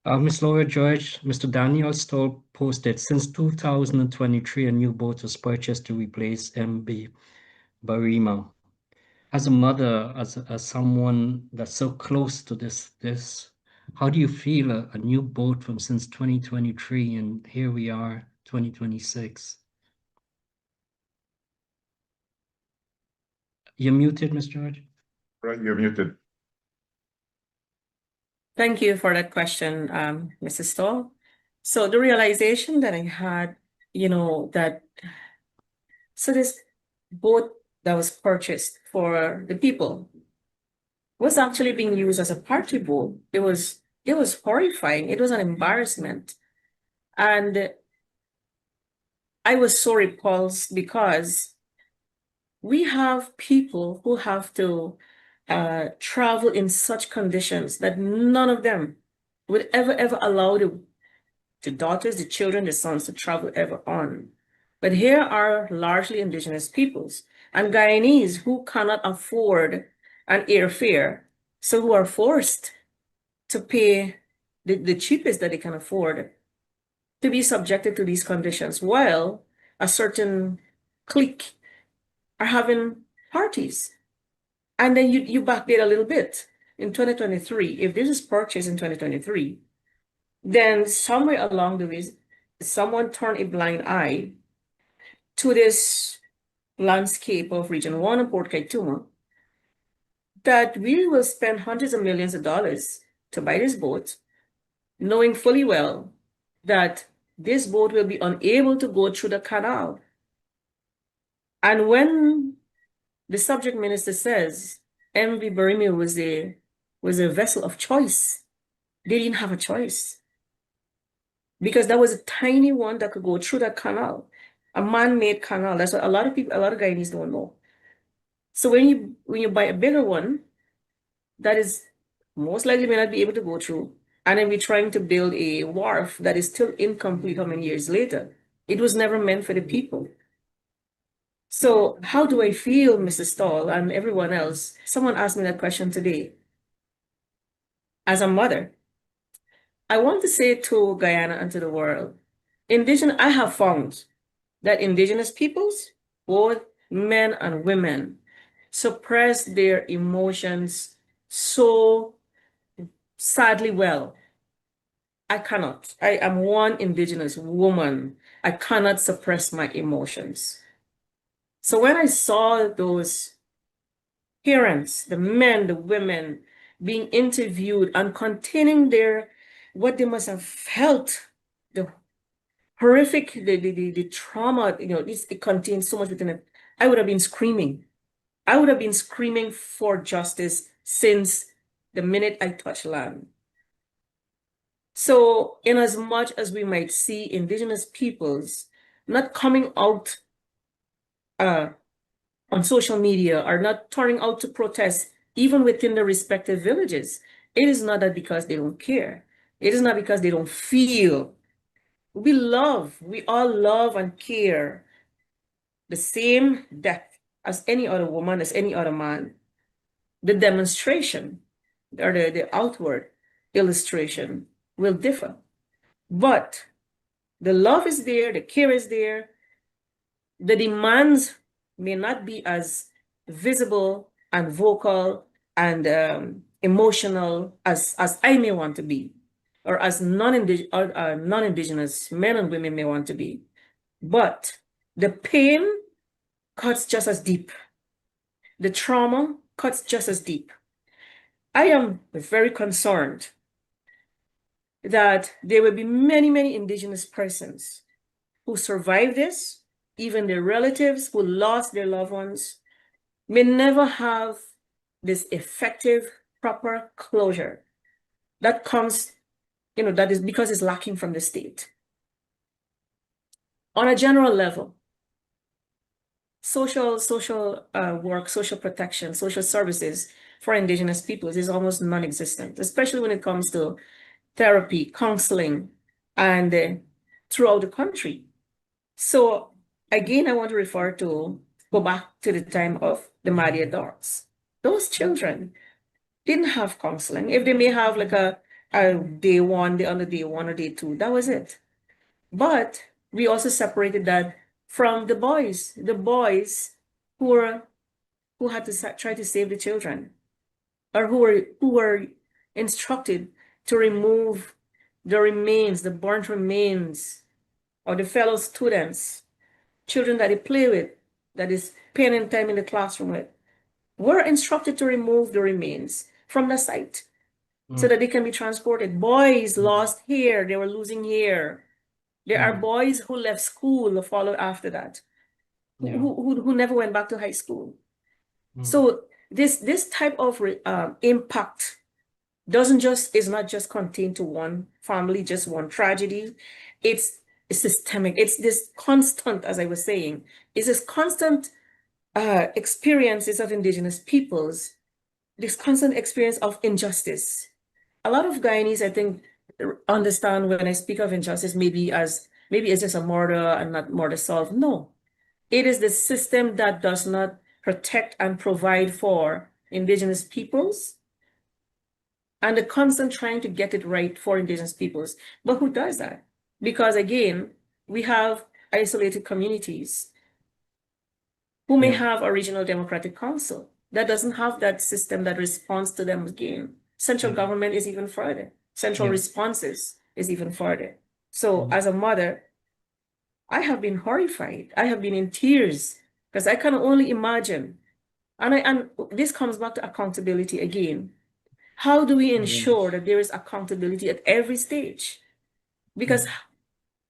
Ms. Laura George, Mr. Daniel Stoll posted, since 2023, a new boat was purchased to replace MB Barima. As a mother, as someone that's so close to this, how do you feel a new boat from since 2023 and here we are, 2026? You're muted, Ms. George. Right, you're muted. Thank you for that question, Mrs. Stoll. So the realization that I had, so this boat that was purchased for the people was actually being used as a party boat. It was horrifying. It was an embarrassment. And I was so repulsed because we have people who have to travel in such conditions that none of them would ever allow the daughters, the children, the sons to travel ever on. But here are largely indigenous peoples and Guyanese who cannot afford an airfare, so who are forced to pay the cheapest that they can afford to be subjected to these conditions, while a certain clique are having parties. And then you backdate a little bit. In 2023, if this is purchased in 2023, then somewhere along the way, someone turned a blind eye to this landscape of Region 1 and Port Kaituma, that we will spend hundreds of millions of dollars to buy this boat, knowing fully well that this boat will be unable to go through the canal. And when the subject minister says MV Barima was a vessel of choice, they didn't have a choice, because that was a tiny one that could go through that canal, a man-made canal. That's what a lot of Guyanese don't know. So when you buy a bigger one, that is most likely may not be able to go through, and then we're trying to build a wharf that is still incomplete how many years later. It was never meant for the people. So how do I feel, Mr. Stahl and everyone else? Someone asked me that question today. As a mother, I want to say to Guyana and to the world, I have found that indigenous peoples, both men and women, suppress their emotions so sadly well. I cannot. I am one indigenous woman. I cannot suppress my emotions. So when I saw those parents, the men, the women, being interviewed and containing what they must have felt, the horrific, the trauma, it contains so much within it, I would have been screaming. I would have been screaming for justice since the minute I touched land. So in as much as we might see indigenous peoples not coming out on social media or not turning out to protest, even within the respective villages, it is not that because they don't care. It is not because they don't feel. We all love and care the same depth as any other woman, as any other man. The demonstration or the outward illustration will differ. But the love is there, the care is there. The demands may not be as visible and vocal and emotional as I may want to be, or as non-indigenous men and women may want to be. But the pain cuts just as deep. The trauma cuts just as deep. I am very concerned that there will be many, many indigenous persons who survive this, even their relatives who lost their loved ones, may never have this effective, proper closure that comes, that is because it's lacking from the state. On a general level, social work, social protection, social services for indigenous peoples is almost non-existent, especially when it comes to therapy, counseling, and throughout the country. So again, I want to go back to the time of the Madia dogs. Those children didn't have counseling. If they may have like a day one, on the day one or day two, that was it. But we also separated that from the boys who had to try to save the children, or who were instructed to remove the remains, the burnt remains of the fellow students, children that they play with, that is spending time in the classroom with, were instructed to remove the remains from the site so that they can be transported. Boys lost hair, they were losing hair. There are boys who left school to follow after that, who never went back to high school. So this type of impact is not just contained to one family, just one tragedy. It's systemic. It's this constant, as I was saying, it's this constant experiences of indigenous peoples, this constant experience of injustice. A lot of Guyanese, I think, understand when I speak of injustice, maybe it's just a murder and not murder solved. No, it is the system that does not protect and provide for indigenous peoples and the constant trying to get it right for indigenous peoples. But who does that? Because again, we have isolated communities who may have a regional democratic council that doesn't have that system that responds to them again. Central government is even further. Central responses is even further. So as a mother, I have been horrified. I have been in tears because I can only imagine. And this comes back to accountability again. How do we ensure that there is accountability at every stage? Because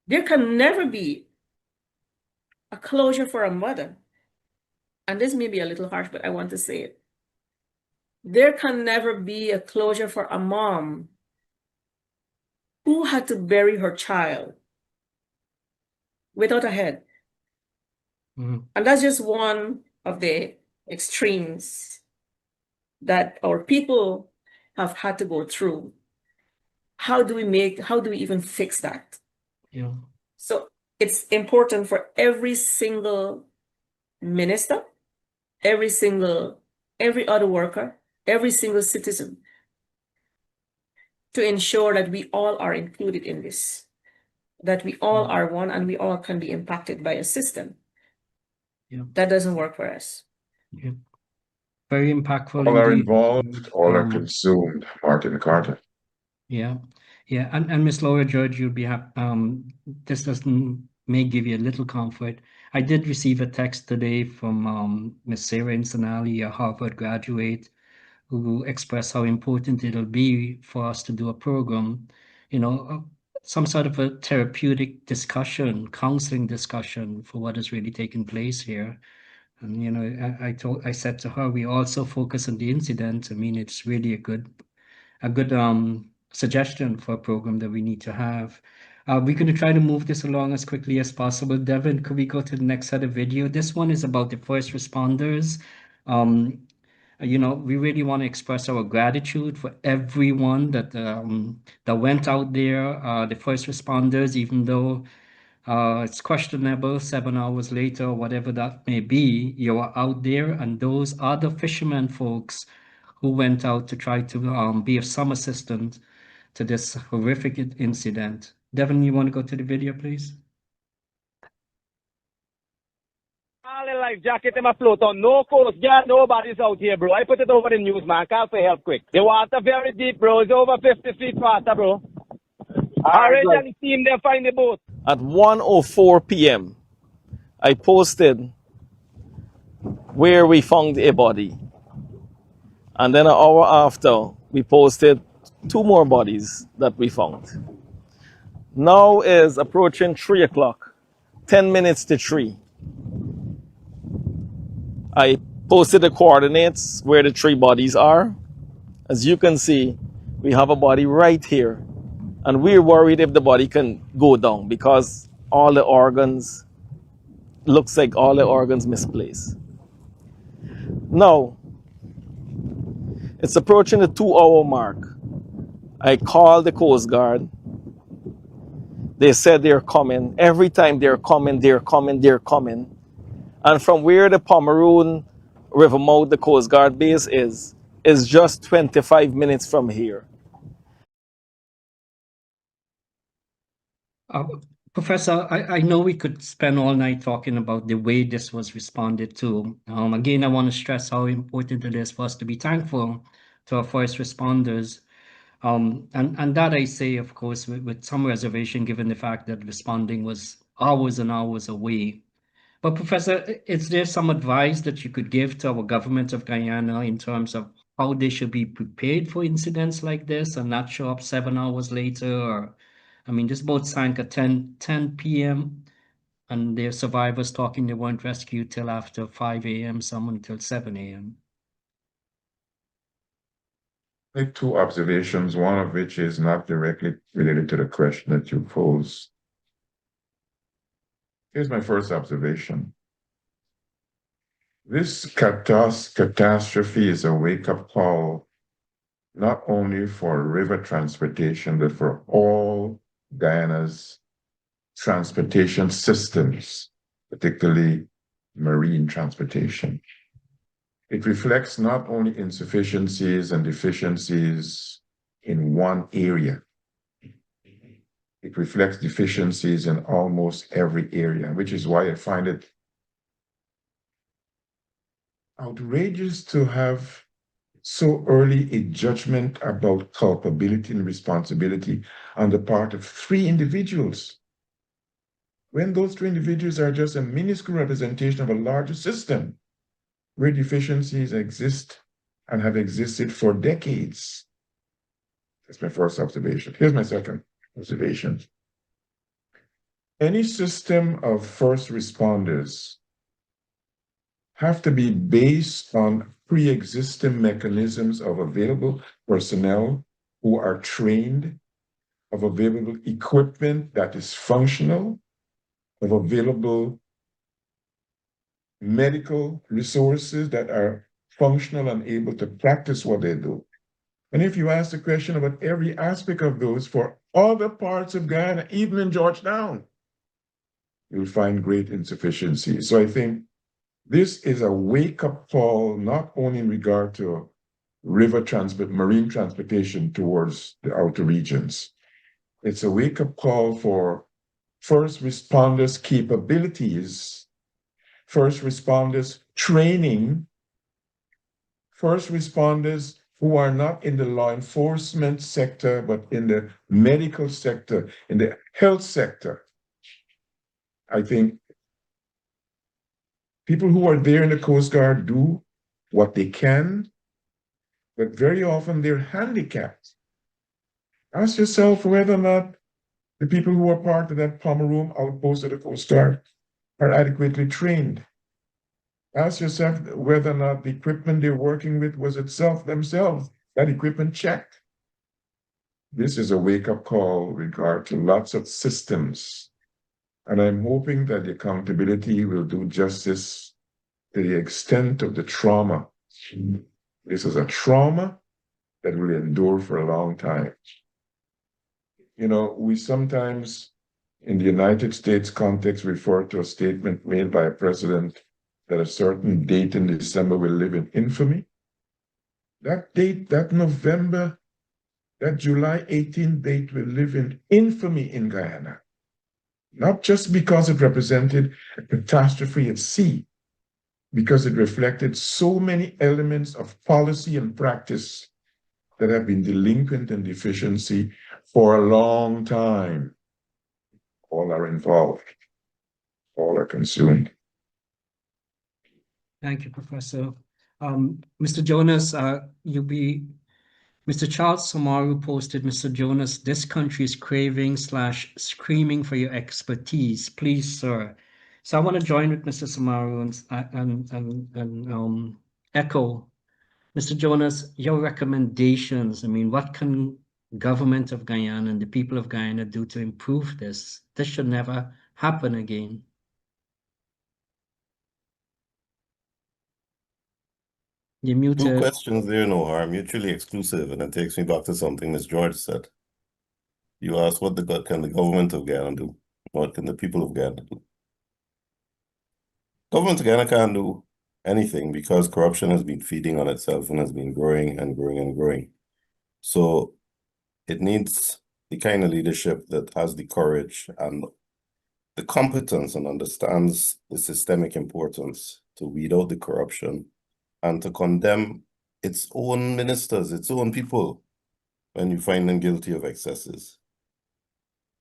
there can never be a closure for a mother. And this may be a little harsh, but I want to say it. There can never be a closure for a mom who had to bury her child without a head. And that's just one of the extremes that our people have had to go through. How do we even fix that? Yeah. So it's important for every single minister, every other worker, every single citizen to ensure that we all are included in this, that we all are one and we all can be impacted by a system that doesn't work for us. Yeah. Very impactful All are indeed. involved, all are consumed, Martin Carter. Yeah, yeah, and Miss Laura George, you'll be happy. This may give you a little comfort. I did receive a text today from Miss Sarah Insanali, a Harvard graduate, who expressed how important it'll be for us to do a program, some sort of a therapeutic discussion, counseling discussion for what is really taking place here. And I said to her, we also focus on the incident. I mean, it's really a good suggestion for a program that we need to have. We're going to try to move this along as quickly as possible. Devin, could we go to the next set of video? This one is about the first responders. We really want to express our gratitude for everyone that went out there, the first responders, even though it's questionable 7 hours later, whatever that may be, you are out there, and those are the fishermen folks who went out to try to be of some assistance to this horrific incident. Devin, you want to go to the video, please? All the life jacket in my float on, no coast guard, nobody's out here, bro. I put it over the news, man. Call for help quick. The water very deep, bro. It's over 50 feet water, bro. Already the team there find the boat. At 1:04 p.m., I posted where we found a body. And then an hour after, we posted 2 more bodies that we found. Now is approaching 3 o'clock, 10 minutes to 3. I posted the coordinates where the 3 bodies are. As you can see, we have a body right here. And we're worried if the body can go down because all the organs, looks like all the organs misplaced. Now, it's approaching the 2-hour mark. I called the Coast Guard. They said they're coming. Every time they're coming, they're coming, they're coming. And from where the Pomeroon River mouth, the Coast Guard base is just 25 minutes from here. Professor, I know we could spend all night talking about the way this was responded to. Again, I want to stress how important it is for us to be thankful to our first responders. And that I say, of course, with some reservation, given the fact that responding was hours and hours away. But Professor, is there some advice that you could give to our government of Guyana in terms of how they should be prepared for incidents like this and not show up 7 hours later? Or, I mean, this boat sank at 10 p.m. and their survivors talking they weren't rescued till after 5 a.m., some until 7 a.m. Make 2 observations, one of which is not directly related to the question that you posed. Here's my first observation. This catastrophe is a wake-up call not only for river transportation, but for all Guyana's transportation systems, particularly marine transportation. It reflects not only insufficiencies and deficiencies in one area, it reflects deficiencies in almost every area, which is why I find it outrageous to have so early a judgment about culpability and responsibility on the part of 3 individuals, when those 3 individuals are just a minuscule representation of a larger system where deficiencies exist and have existed for decades. That's my first observation. Here's my second observation. Any system of first responders have to be based on pre-existing mechanisms of available personnel who are trained, of available equipment that is functional, of available medical resources that are functional and able to practice what they do. And if you ask the question about every aspect of those for other parts of Guyana, even in Georgetown, you'll find great insufficiency. So I think this is a wake-up call, not only in regard to marine transportation towards the outer regions. It's a wake-up call for first responders' capabilities, first responders' training, first responders who are not in the law enforcement sector, but in the medical sector, in the health sector. I think people who are there in the Coast Guard do what they can, but very often they're handicapped. Ask yourself whether or not the people who are part of that Pomeroon outpost of the Coast Guard are adequately trained. Ask yourself whether or not the equipment they're working with was themselves, that equipment checked. This is a wake-up call regard to lots of systems. And I'm hoping that the accountability will do justice to the extent of the trauma. This is a trauma that will endure for a long time. You know, we sometimes, in the United States context, refer to a statement made by a president that a certain date in December will live in infamy. That date, that November, that July 18th date will live in infamy in Guyana. Not just because it represented a catastrophe at sea, because it reflected so many elements of policy and practice that have been delinquent and deficiency for a long time. All are involved. All are consumed. Thank you, Professor. Mr. Jonas, Mr. Charles Samaru posted, Mr. Jonas, this country is craving / screaming for your expertise. Please, sir. So I want to join with Mr. Samaru and echo, Mr. Jonas, your recommendations. I mean, what can government of Guyana and the people of Guyana do to improve this? This should never happen again. You're muted. 2 questions there, no harm, mutually exclusive, and it takes me back to something Ms. George said. You asked what can the government of Guyana do? What can the people of Guyana do? Government of Guyana can't do anything because corruption has been feeding on itself and has been growing and growing and growing. So it needs the kind of leadership that has the courage and the competence and understands the systemic importance to weed out the corruption and to condemn its own ministers, its own people, when you find them guilty of excesses.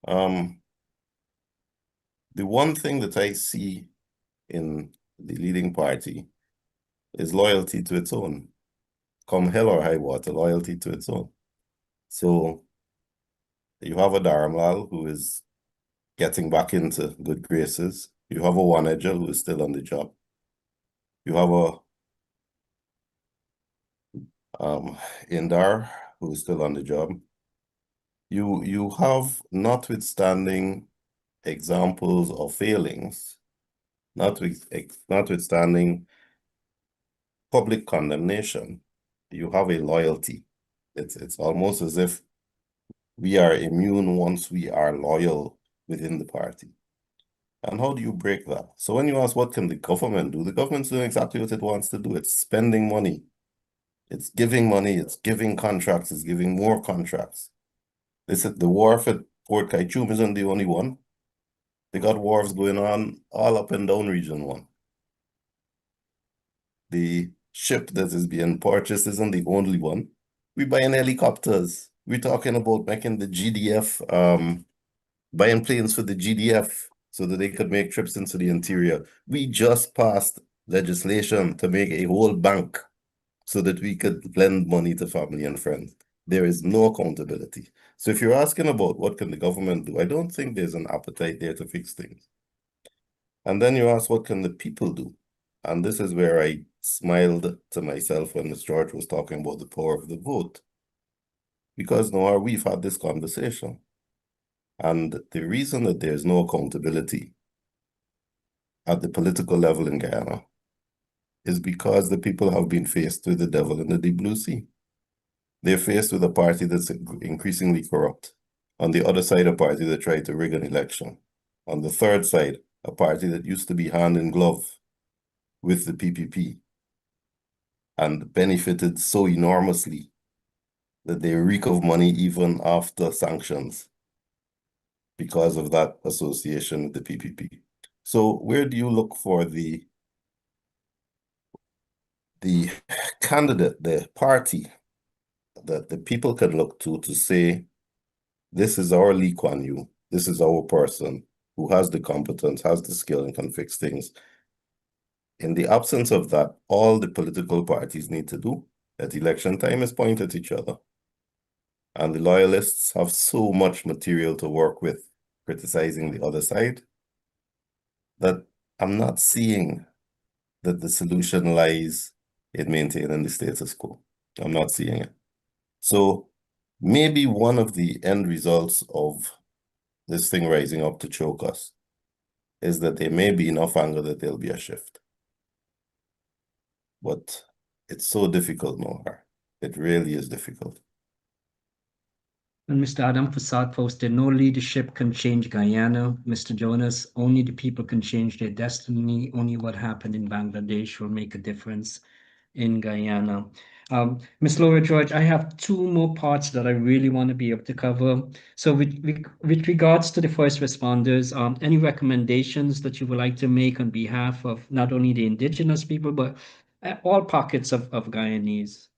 The one thing that I see in the leading party is loyalty to its own. Come hell or high water, loyalty to its own. So you have a Dharamlal who is getting back into good graces. You have a Wanedja who is still on the job. You have a Indar who is still on the job. You have, notwithstanding examples of failings, notwithstanding public condemnation, you have a loyalty It's almost as if we are immune once we are loyal within the party. And how do you break that? So when you ask what can the government do, the government's doing exactly what it wants to do. It's spending money. It's giving money. It's giving contracts. It's giving more contracts. The war for Port Kaichum isn't the only one. They got wars going on all up and down Region 1. The ship that is being purchased isn't the only one. We're buying helicopters. We're talking about making the GDF, buying planes for the GDF so that they could make trips into the interior. We just passed legislation to make a whole bank so that we could lend money to family and friends. There is no accountability. So if you're asking about what can the government do, I don't think there's an appetite there to fix things. And then you ask, what can the people do? And this is where I smiled to myself when Ms. George was talking about the power of the vote. Because Noah, we've had this conversation. And the reason that there's no accountability at the political level in Guyana is because the people have been faced with the devil in the deep blue sea. They're faced with a party that's increasingly corrupt. On the other side, a party that tried to rig an election. On the third side, a party that used to be hand in glove with the PPP and benefited so enormously that they reek of money even after sanctions because of that association with the PPP. So where do you look for the candidate, the party that the people can look to say, this is our Lee Kuan Yew, this is our person who has the competence, has the skill, and can fix things? In the absence of that, all the political parties need to do at election time is point at each other. And the loyalists have so much material to work with, criticizing the other side, that I'm not seeing that the solution lies in maintaining the status quo. I'm not seeing it. So maybe one of the end results of this thing rising up to choke us is that there may be enough anger that there'll be a shift. But it's so difficult, Noah. It really is difficult. And Mr. Adam Fasad posted, no leadership can change Guyana. Mr. Jonas, only the people can change their destiny. Only what happened in Bangladesh will make a difference in Guyana. Ms. Laura George, I have two more parts that I really want to be able to cover. So with regards to the first responders, any recommendations that you would like to make on behalf of not only the indigenous people, but all pockets of Guyanese?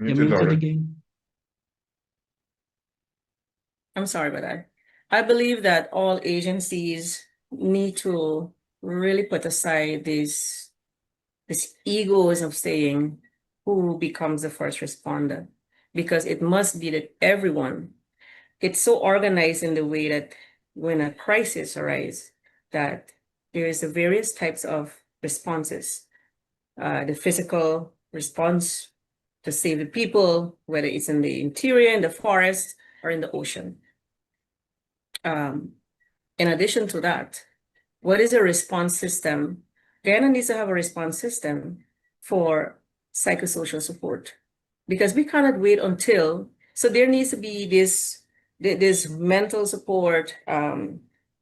You're muted again. I'm sorry about that. I believe that all agencies need to really put aside this egos of saying who becomes the first responder, because it must be that everyone, it's so organized in the way that when a crisis arises, that there is the various types of responses. The physical response to save the people, whether it's in the interior, in the forest, or in the ocean. In addition to that, what is a response system? Guyana needs to have a response system for psychosocial support, because we cannot wait until, so there needs to be this mental support,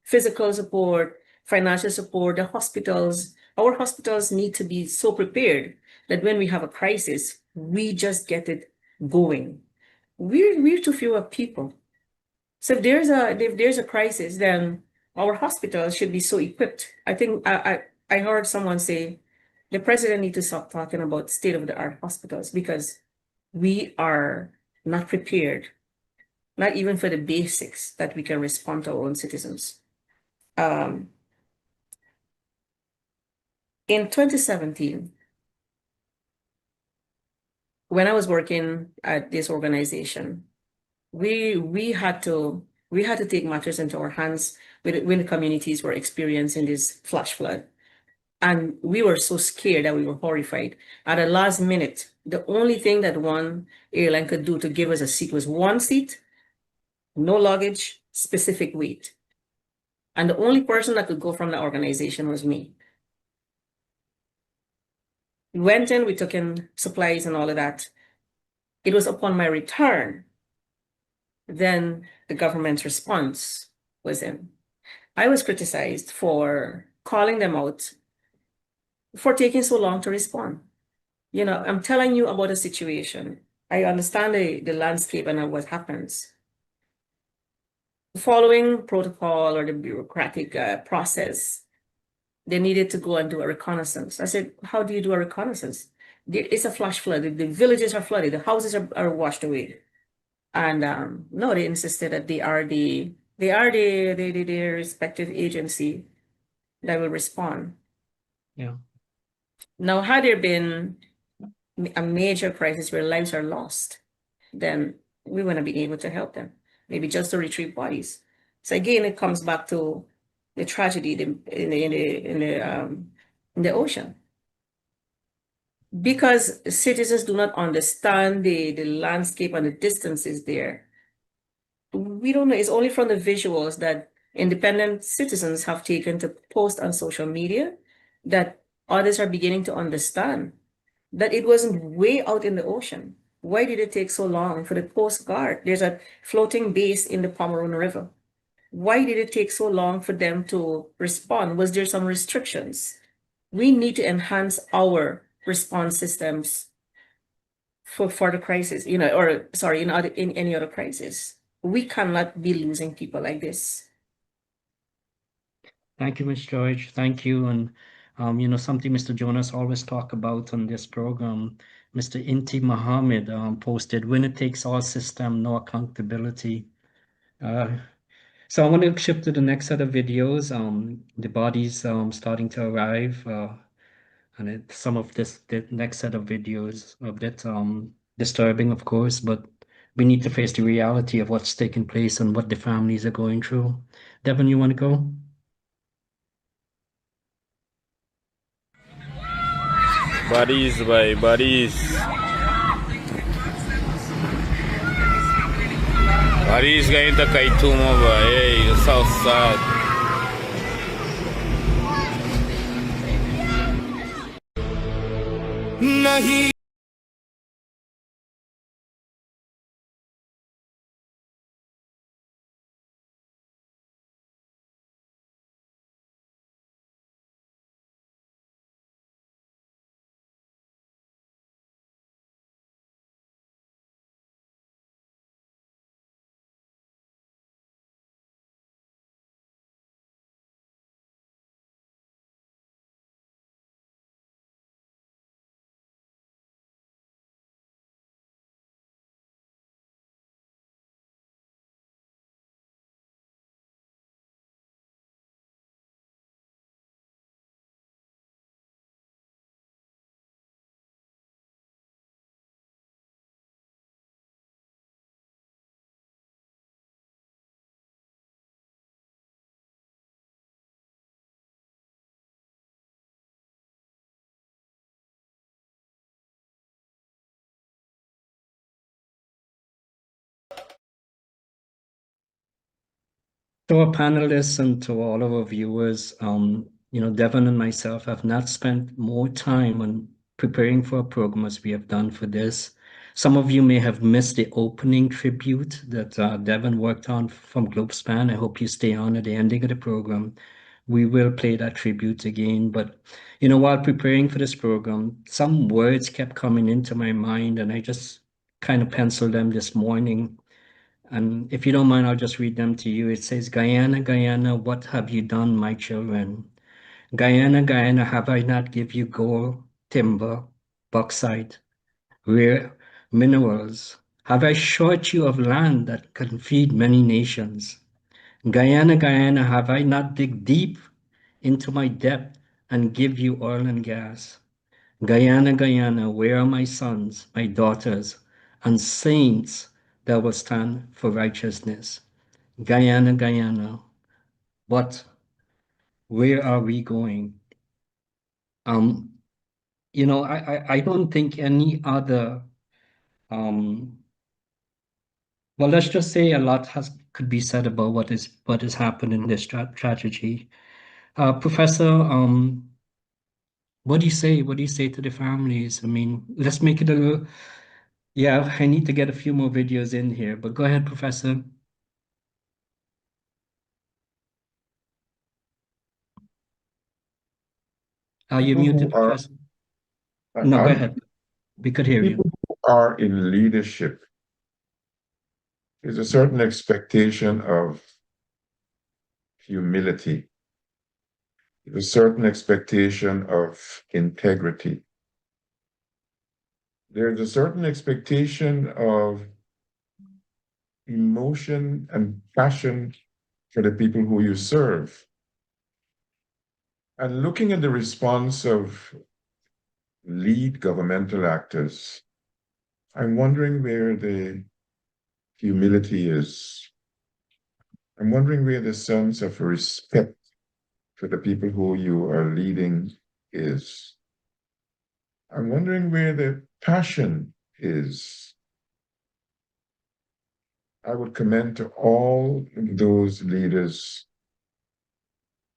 physical support, financial support. The hospitals, our hospitals need to be so prepared that when we have a crisis, we just get it going. We're too few of people. So if there's a crisis, then our hospitals should be so equipped. I think I heard someone say the president needs to stop talking about state-of-the-art hospitals, because we are not prepared, not even for the basics that we can respond to our own citizens. In 2017, when I was working at this organization, we had to take matters into our hands when the communities were experiencing this flash flood. And we were so scared that we were horrified. At the last minute, the only thing that one airline could do to give us a seat was one seat, no luggage, specific weight. And the only person that could go from the organization was me. We went in, we took in supplies and all of that. It was upon my return, then the government's response was in. I was criticized for calling them out for taking so long to respond. You know, I'm telling you about a situation. I understand the landscape and what happens. Following protocol or the bureaucratic process, they needed to go and do a reconnaissance. I said, how do you do a reconnaissance? It's a flash flood. The villages are flooded. The houses are washed away. And no, they insisted that they are the respective agency that will respond. Yeah. Now, had there been a major crisis where lives are lost, then we wouldn't be able to help them. Maybe just to retrieve bodies. So again, it comes back to the tragedy in the ocean. Because citizens do not understand the landscape and the distances there. We don't know. It's only from the visuals that independent citizens have taken to post on social media that others are beginning to understand that it wasn't way out in the ocean. Why did it take so long for the Coast Guard? There's a floating base in the Pomeroon River. Why did it take so long for them to respond? Was there some restrictions? We need to enhance our response systems for the crisis, you know, or sorry, in any other crisis. We cannot be losing people like this. Thank you, Ms. George. Thank you. And, you know, something Mr. Jonas always talk about on this program, Mr. Inti Muhammad posted, winner takes all system, no accountability. So I want to shift to the next set of videos. The bodies starting to arrive. And some of the next set of videos a bit disturbing, of course, but we need to face the reality of what's taking place and what the families are going through. Devin, you want to go? Bodies by bodies. Bodies going to Kaituma ba? Hey, the south side. नहीं To our panelists and to all of our viewers, you know, Devon and myself have not spent more time on preparing for a program as we have done for this. Some of you may have missed the opening tribute that Devon worked on from Globespan. I hope you stay on at the ending of the program. We will play that tribute again. But, you know, while preparing for this program, some words kept coming into my mind, and I just kind of penciled them this morning. And if you don't mind, I'll just read them to you. It says, Guyana, Guyana, what have you done, my children? Guyana, Guyana, have I not give you gold, timber, bauxite, rare minerals? Have I short you of land that can feed many nations? Guyana, Guyana, have I not dig deep into my depth and give you oil and gas? Guyana, Guyana, where are my sons, my daughters, and saints that will stand for righteousness? Guyana, Guyana, where are we going? You know, I don't think any other, well, let's just say a lot could be said about what is happening in this tragedy. Professor, What do you say? What do you say to the families? I mean, let's make it a little. Yeah, I need to get a few more videos in here, but go ahead, Professor. Are you People who muted, are, Professor? No, go ahead. We could hear you. people who are in leadership, there's a certain expectation of humility. There's a certain expectation of integrity. There's a certain expectation of emotion and passion for the people who you serve. And looking at the response of lead governmental actors, I'm wondering where the humility is. I'm wondering where the sense of respect for the people who you are leading is. I'm wondering where the passion is. I would commend to all those leaders,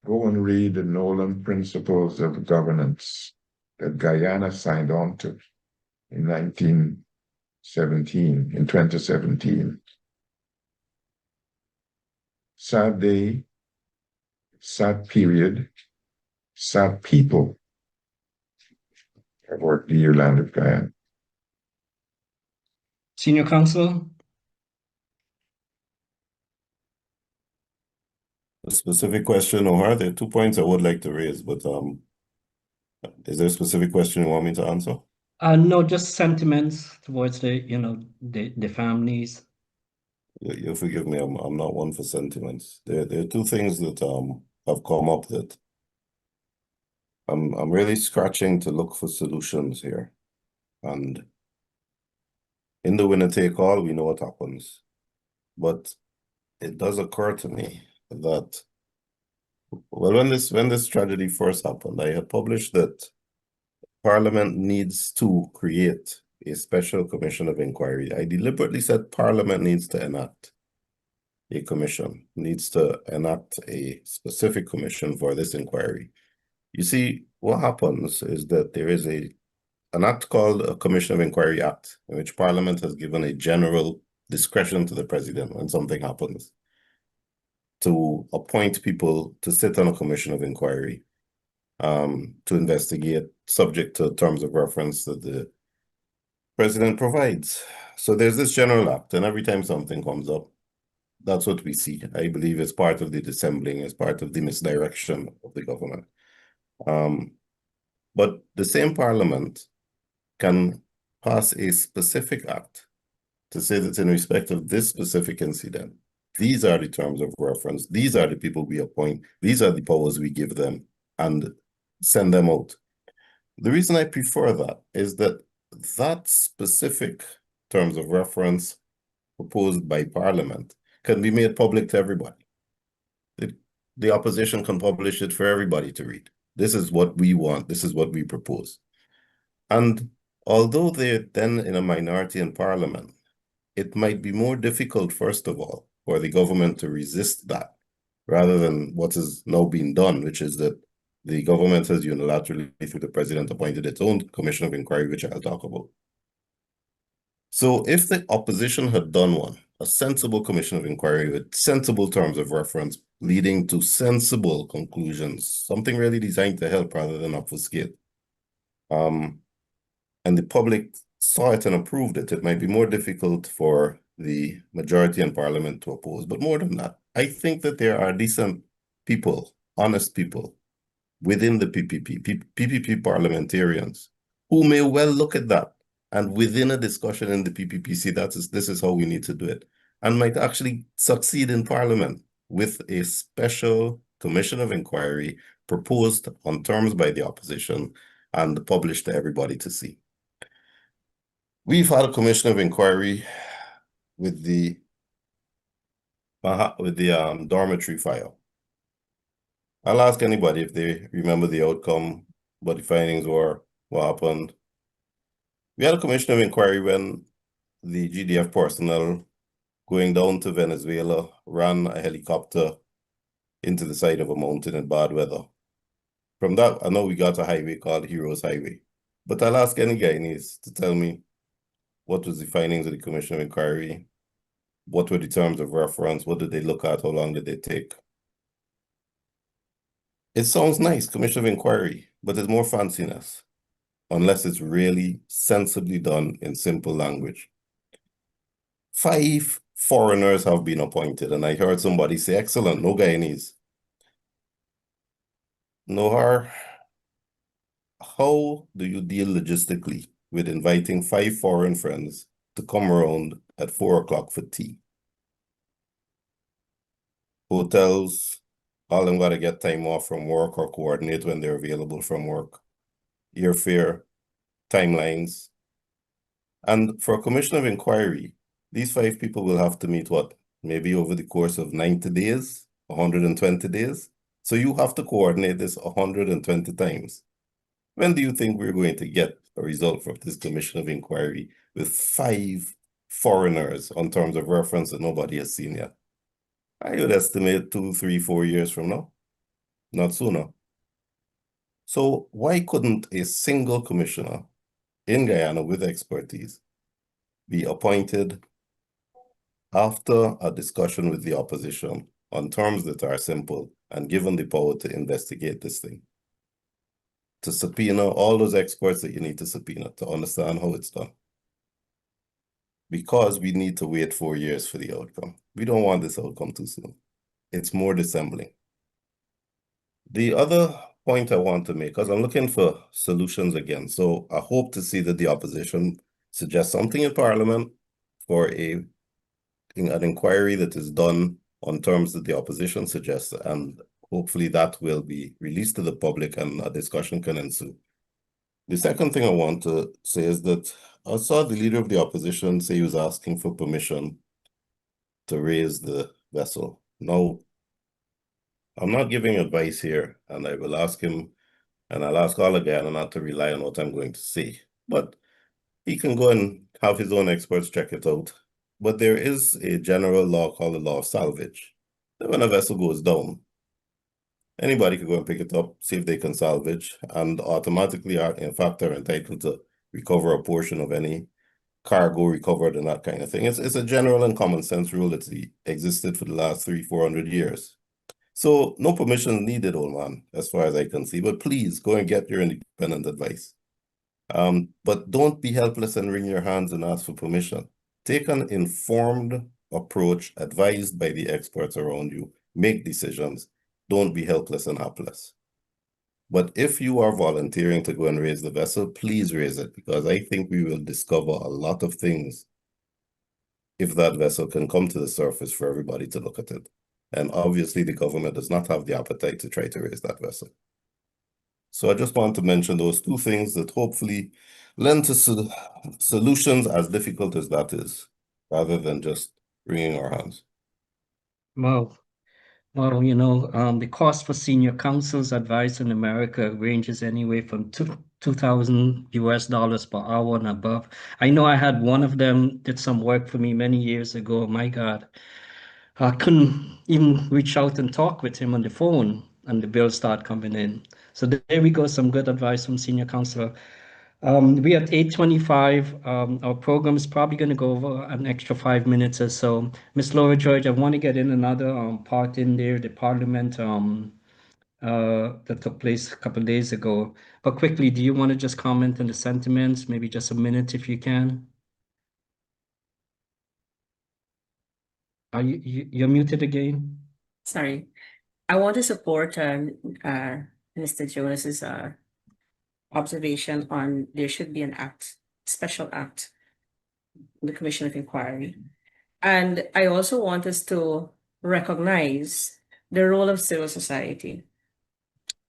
go and read the Nolan Principles of Governance that Guyana signed on to in 2017. Sad day, sad period, sad people have worked the land of Guyana. Senior Counsel? A specific question, O'Hara, there are 2 points I would like to raise, but is there a specific question you want me to answer? No, just sentiments towards the families. You'll forgive me, I'm not one for sentiments. There are 2 things that have come up that I'm really scratching to look for solutions here. And in the winner take all, we know what happens. But it does occur to me that, well, when this tragedy first happened, I had published that Parliament needs to create a special commission of inquiry. I deliberately said Parliament needs to enact a commission, needs to enact a specific commission for this inquiry. You see, what happens is that there is an act called a Commission of Inquiry Act, in which Parliament has given a general discretion to the president when something happens to appoint people to sit on a commission of inquiry to investigate, subject to terms of reference that the president provides. So there's this general act, and every time something comes up, that's what we see. I believe it's part of the dissembling, it's part of the misdirection of the government. But the same Parliament can pass a specific act to say that in respect of this specific incident, these are the terms of reference, these are the people we appoint, these are the powers we give them, and send them out. The reason I prefer that is that that specific terms of reference proposed by Parliament can be made public to everybody. The opposition can publish it for everybody to read. This is what we want, this is what we propose. And although they're then in a minority in Parliament, it might be more difficult, first of all, for the government to resist that, rather than what is now being done, which is that the government has unilaterally, through the president, appointed its own commission of inquiry, which I'll talk about. So if the opposition had done one, a sensible commission of inquiry with sensible terms of reference, leading to sensible conclusions, something really designed to help rather than obfuscate, and the public saw it and approved it, it might be more difficult for the majority in Parliament to oppose. But more than that, I think that there are decent people, honest people within the PPP parliamentarians who may well look at that and within a discussion in the PPP see this is how we need to do it, and might actually succeed in Parliament with a special commission of inquiry proposed on terms by the opposition and published to everybody to see. We've had a commission of inquiry with the dormitory fire. I'll ask anybody if they remember the outcome, what the findings were, what happened. We had a commission of inquiry when the GDF personnel going down to Venezuela ran a helicopter into the side of a mountain in bad weather. From that, I know we got a highway called Heroes Highway. But I'll ask any Guyanese to tell me what was the findings of the Commission of Inquiry, what were the terms of reference, what did they look at, how long did they take? It sounds nice, Commission of Inquiry, but it's more fanciness, unless it's really sensibly done in simple language. 5 foreigners have been appointed, and I heard somebody say, excellent, no Guyanese. Nohar, how do you deal logistically with inviting 5 foreign friends to come around at 4 o'clock for tea? Hotels, all them gotta get time off from work or coordinate when they're available from work. Airfare, timelines. And for a commission of inquiry, these 5 people will have to meet what? Maybe over the course of 90 days, 120 days. So you have to coordinate this 120 times. When do you think we're going to get a result from this commission of inquiry with 5 foreigners on terms of reference that nobody has seen yet? I would estimate 2, 3, 4 years from now, not sooner. So why couldn't a single commissioner in Guyana with expertise be appointed after a discussion with the opposition on terms that are simple and given the power to investigate this thing? To subpoena all those experts that you need to subpoena to understand how it's done. Because we need to wait 4 years for the outcome. We don't want this outcome too soon. It's more dissembling. The other point I want to make, because I'm looking for solutions again. So I hope to see that the opposition suggests something in Parliament for an inquiry that is done on terms that the opposition suggests, and hopefully that will be released to the public and a discussion can ensue. The second thing I want to say is that I saw the leader of the opposition say he was asking for permission to raise the vessel. Now, I'm not giving advice here, and I will ask him, and I'll ask all again not to rely on what I'm going to say. But he can go and have his own experts check it out. But there is a general law called the law of salvage. That when a vessel goes down, anybody can go and pick it up, see if they can salvage, and automatically are, in fact, are entitled to recover a portion of any cargo recovered and that kind of thing. It's a general and common sense rule that's existed for the last 300-400 years. So no permission needed, old man, as far as I can see. But please go and get your independent advice. But don't be helpless and wring your hands and ask for permission. Take an informed approach advised by the experts around you. Make decisions. Don't be helpless and helpless. But if you are volunteering to go and raise the vessel, please raise it, because I think we will discover a lot of things if that vessel can come to the surface for everybody to look at it. And obviously the government does not have the appetite to try to raise that vessel. So I just want to mention those 2 things that hopefully lend to solutions, as difficult as that is, rather than just wringing our hands. Well, you know, the cost for senior counsel's advice in America ranges anywhere from $2,000 per hour and above. I know I had one of them did some work for me many years ago. My God, I couldn't even reach out and talk with him on the phone, and the bills start coming in. So there we go, some good advice from senior counselor. We at 8:25. Our program is probably going to go over an extra 5 minutes or so. Miss Laura George, I want to get in another part in there, the Parliament that took place a couple of days ago. But quickly, do you want to just comment on the sentiments? Maybe just a minute if you can. Are you're muted again? Sorry. I want to support Mr. Jonas's observation on there should be an act, special act, the Commission of Inquiry. And I also want us to recognize the role of civil society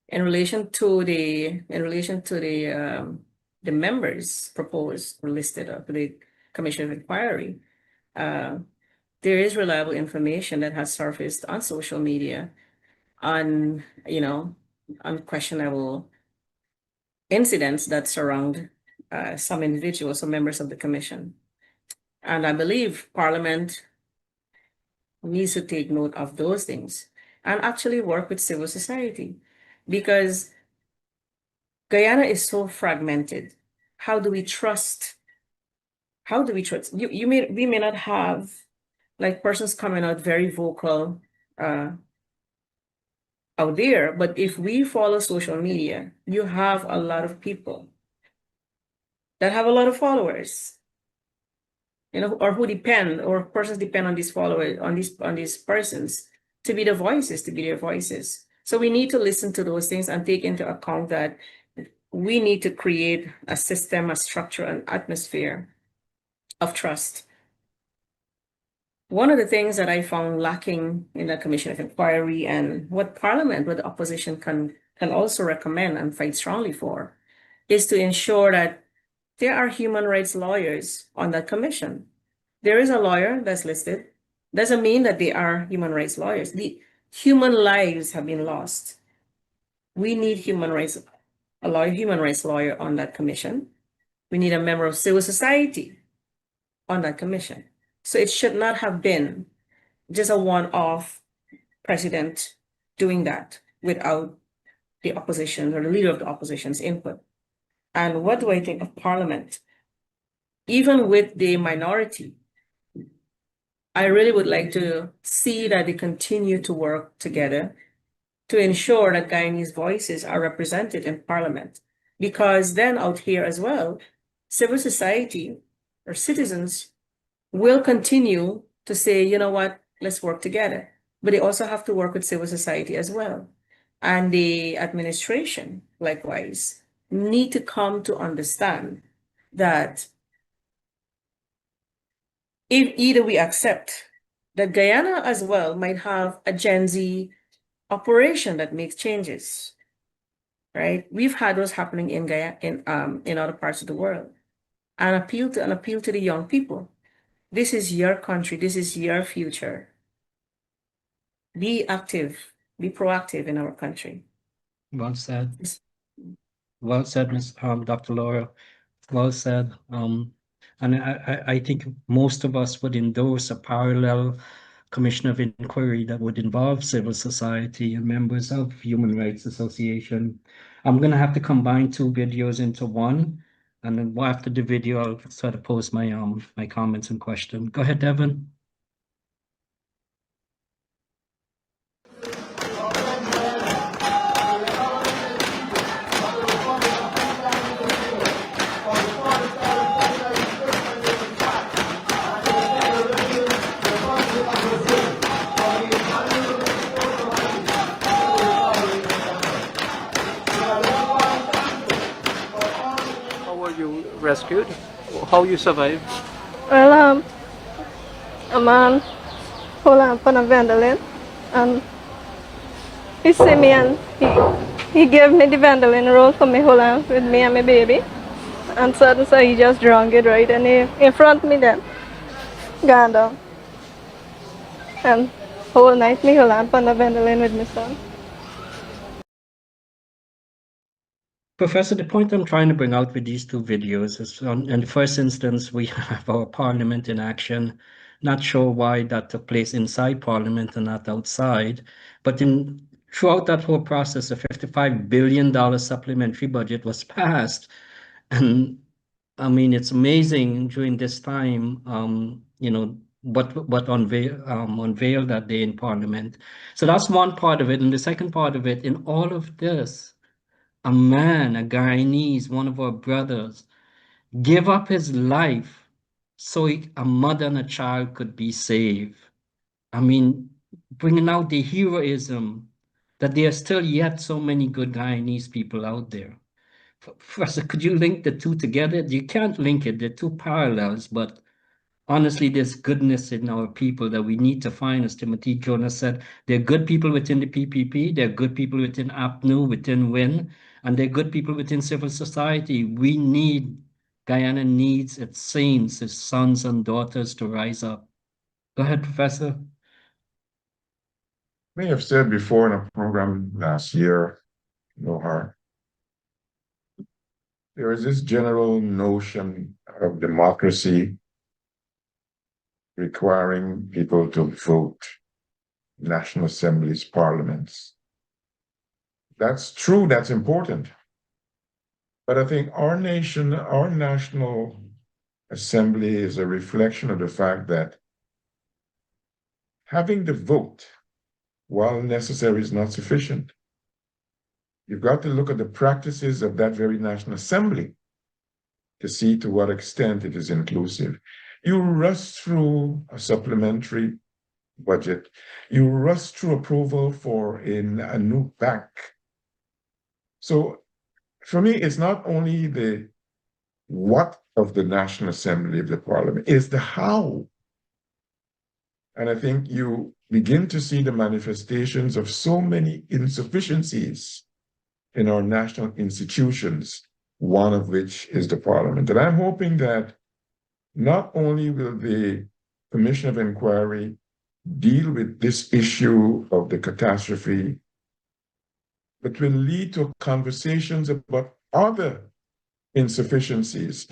in relation to the members proposed or listed of the Commission of Inquiry. There is reliable information that has surfaced on social media on, unquestionable incidents that surround some individuals or members of the commission. And I believe Parliament needs to take note of those things and actually work with civil society, because Guyana is so fragmented. How do we trust? How do we trust? We may not have like persons coming out very vocal out there, but if we follow social media, you have a lot of people that have a lot of followers, you know, or who depend, or persons depend on these followers, on these persons to be the voices, to be their voices. So we need to listen to those things and take into account that we need to create a system, a structure, an atmosphere of trust. One of the things that I found lacking in the Commission of Inquiry, and what Parliament, what the opposition can also recommend and fight strongly for, is to ensure that there are human rights lawyers on that commission. There is a lawyer that's listed. Doesn't mean that they are human rights lawyers. The human lives have been lost. We need human rights lawyer on that commission. We need a member of civil society on that commission. So it should not have been just a one-off president doing that without the opposition or the leader of the opposition's input. And what do I think of Parliament? Even with the minority, I really would like to see that they continue to work together to ensure that Guyanese voices are represented in Parliament. Because then out here as well, civil society or citizens will continue to say, you know what, let's work together. But they also have to work with civil society as well. And the administration, likewise, need to come to understand that if either we accept that Guyana as well might have a Gen Z operation that makes changes, right? We've had those happening in Guyana, in other parts of the world, and appeal to the young people. This is your country. This is your future. Be active, be proactive in our country. Well said. Well said, Dr. Laura. Well said. And I think most of us would endorse a parallel commission of inquiry that would involve civil society and members of Human Rights Association. I'm going to have to combine two videos into one. And then after the video, I'll sort of post my my comments and questions. Go ahead, Devin. Rescued? How you survived? Well, a man pulled up on a Vandalin, and he see me, and he gave me the Vandalin roll for me hold on with me and my baby. And so he just drank it, right? And he in front of me then, gone down. And whole night me hold on the Vandalin with my son. Professor, the point I'm trying to bring out with these two videos is in the first instance, we have our parliament in action. Not sure why that took place inside parliament and not outside, but throughout that whole process, a $55 billion supplementary budget was passed. And I mean, it's amazing during this time, you know, what unveiled that day in parliament. So that's one part of it. And the second part of it, in all of this, a man, a Guyanese, one of our brothers, gave up his life so a mother and a child could be saved. I mean, bringing out the heroism that there are still yet so many good Guyanese people out there. Professor, could you link the two together? You can't link it. They're two parallels, but honestly, there's goodness in our people that we need to find. As Timothy Jonas said, there are good people within the PPP, there are good people within APNU, within WIN, and there are good people within civil society. Guyana needs its saints, its sons and daughters to rise up. Go ahead, Professor. May have said before in a program last year, Nohar, there is this general notion of democracy requiring people to vote national assemblies, parliaments. That's true, that's important. But I think our nation, our National Assembly is a reflection of the fact that having the vote, while necessary, is not sufficient. You've got to look at the practices of that very National Assembly to see to what extent it is inclusive. You rush through a supplementary budget, you rush through approval for a new bank. So for me, it's not only the what of the National Assembly of the Parliament, it's the how. And I think you begin to see the manifestations of so many insufficiencies in our national institutions, one of which is the Parliament. And I'm hoping that not only will the Commission of Inquiry deal with this issue of the catastrophe, but will lead to conversations about other insufficiencies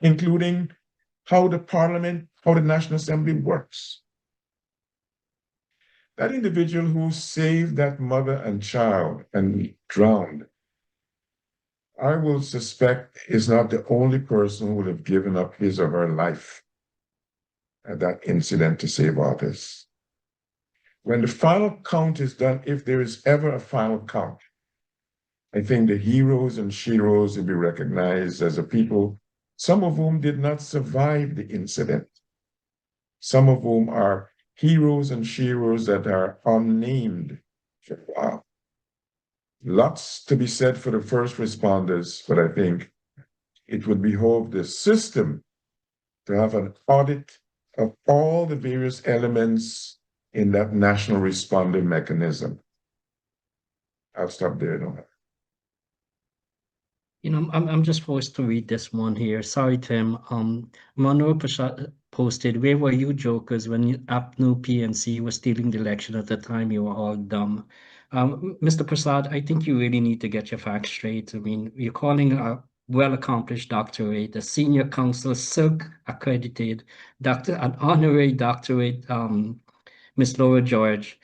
including how the Parliament, how the National Assembly works. That individual who saved that mother and child and drowned, I will suspect is not the only person who would have given up his or her life at that incident to save others. When the final count is done, if there is ever a final count, I think the heroes and sheroes will be recognized as a people, some of whom did not survive the incident, some of whom are heroes and sheroes that are unnamed. Wow. Lots to be said for the first responders, but I think it would behoove the system to have an audit of all the various elements in that national responding mechanism. I'll stop there, Noah. You know, I'm just forced to read this one here. Sorry, Tim. Monroe posted, "Where were you jokers when APNU PNC was stealing the election at the time? You were all dumb." Mr. Prasad, I think you really need to get your facts straight. I mean, you're calling a well-accomplished doctorate, a senior counsel, Silk accredited doctor, an honorary doctorate, Miss Laura George.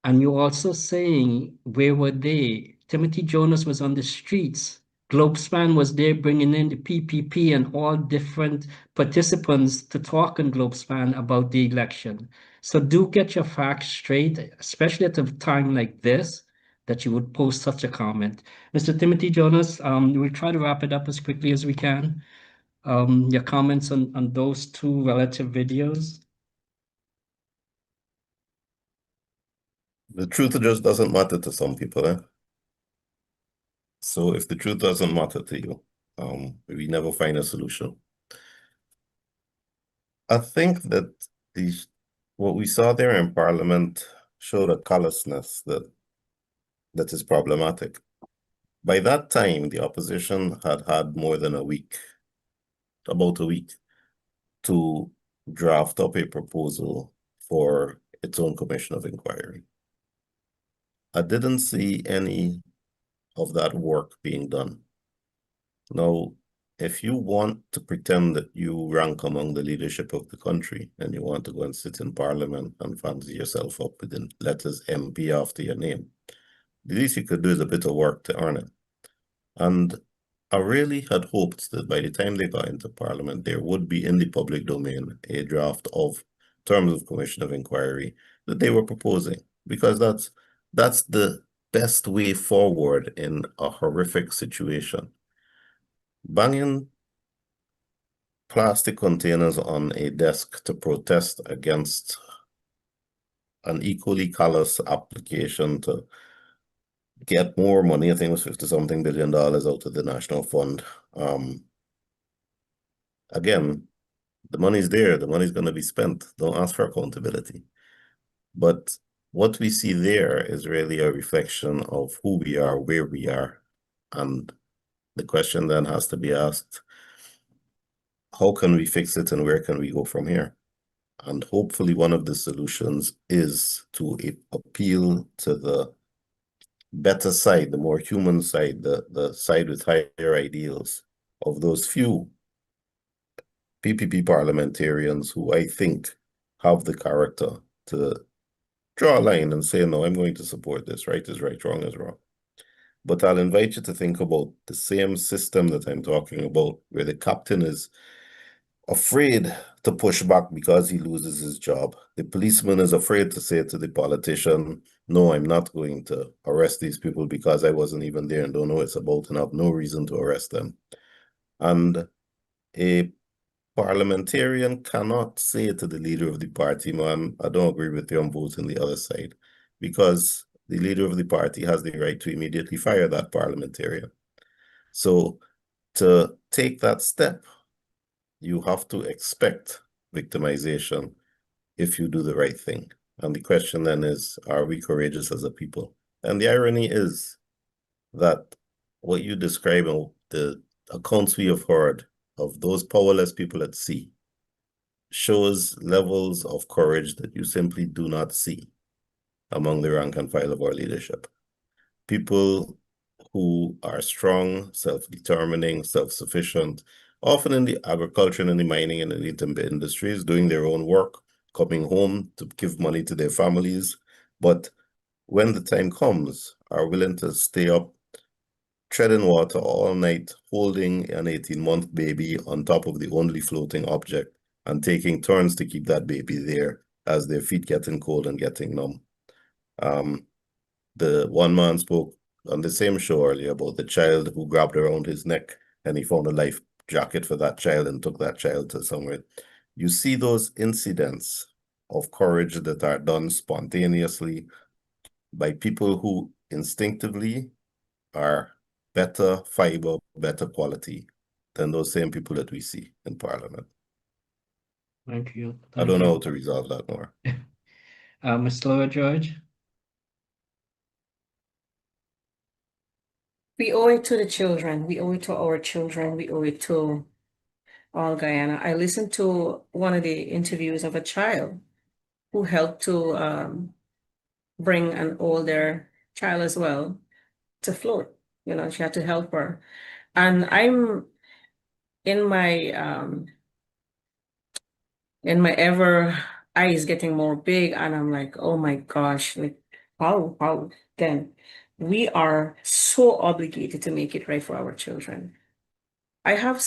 And you're also saying, where were they? Timothy Jonas was on the streets. Globespan was there bringing in the PPP and all different participants to talk on Globespan about the election. So do get your facts straight, especially at a time like this, that you would post such a comment. Mr. Timothy Jonas, we'll try to wrap it up as quickly as we can. Your comments on those two relative videos? The truth just doesn't matter to some people, eh? So if the truth doesn't matter to you, we never find a solution. I think that what we saw there in Parliament showed a callousness that is problematic. By that time, the opposition had had more than a week, about a week, to draft up a proposal for its own commission of inquiry. I didn't see any of that work being done. Now, if you want to pretend that you rank among the leadership of the country and you want to go and sit in Parliament and fancy yourself up with the letters MP after your name, the least you could do is a bit of work to earn it. And I really had hoped that by the time they got into Parliament, there would be in the public domain a draft of terms of commission of inquiry that they were proposing, because that's the best way forward in a horrific situation. Banging plastic containers on a desk to protest against an equally callous application to get more money, I think it was $50-something billion out of the National Fund. Again, the money's there, the money's going to be spent. Don't ask for accountability. But what we see there is really a reflection of who we are, where we are. And the question then has to be asked, how can we fix it and where can we go from here? And hopefully one of the solutions is to appeal to the better side, the more human side, the side with higher ideals of those few PPP parliamentarians who I think have the character to draw a line and say, no, I'm going to support this. Right is right, wrong is wrong. But I'll invite you to think about the same system that I'm talking about, where the captain is afraid to push back because he loses his job. The policeman is afraid to say to the politician, no, I'm not going to arrest these people because I wasn't even there and don't know what it's about and have no reason to arrest them. And a parliamentarian cannot say to the leader of the party, man, I don't agree with you, I'm voting the other side, because the leader of the party has the right to immediately fire that parliamentarian. So to take that step, you have to expect victimization if you do the right thing. And the question then is, are we courageous as a people? And the irony is that what you describe and the accounts we have heard of those powerless people at sea shows levels of courage that you simply do not see among the rank and file of our leadership. People who are strong, self-determining, self-sufficient, often in the agriculture and in the mining and in the timber industries, doing their own work, coming home to give money to their families, but when the time comes, are willing to stay up, treading water all night, holding an 18-month baby on top of the only floating object, and taking turns to keep that baby there as their feet getting cold and getting numb. The one man spoke on the same show earlier about the child who grabbed around his neck and he found a life jacket for that child and took that child to somewhere. You see those incidents of courage that are done spontaneously by people who instinctively are better fiber, better quality than those same people that we see in Parliament. Thank you. I don't know how to resolve that more. Mr. Lord George? We owe it to the children. We owe it to our children. We owe it to all Guyana. I listened to one of the interviews of a child who helped to bring an older child as well to float. You know, she had to help her. And I'm in my ever eyes getting more big, and I'm like, oh my gosh, like how then we are so obligated to make it right for our children. I have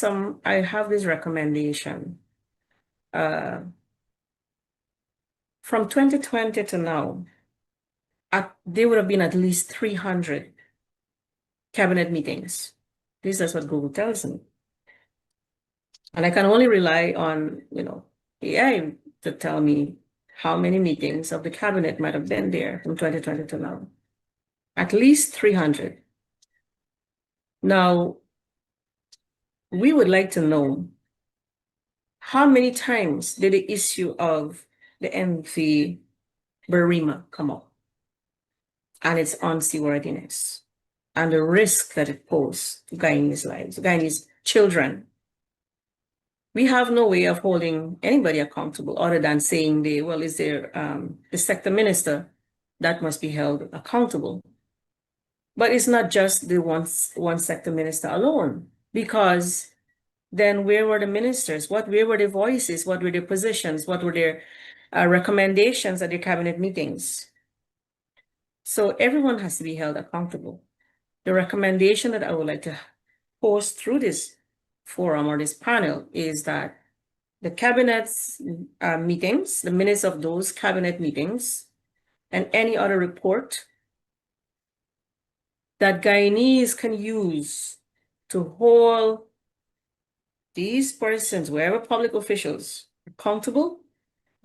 this recommendation. From 2020 to now, there would have been at least 300 cabinet meetings. This is what Google tells me. And I can only rely on, AI to tell me how many meetings of the cabinet might have been there from 2020 to now. At least 300. Now, we would like to know how many times did the issue of the MV Barima come up and its unseaworthiness and the risk that it posed to Guyanese lives, Guyanese children. We have no way of holding anybody accountable other than saying is there the sector minister that must be held accountable. But it's not just the one sector minister alone, because then where were the ministers? Where were their voices? What were their positions? What were their recommendations at the cabinet meetings? So everyone has to be held accountable. The recommendation that I would like to post through this forum or this panel is that the cabinet's meetings, the minutes of those cabinet meetings, and any other report that Guyanese can use to hold these persons, wherever public officials, accountable,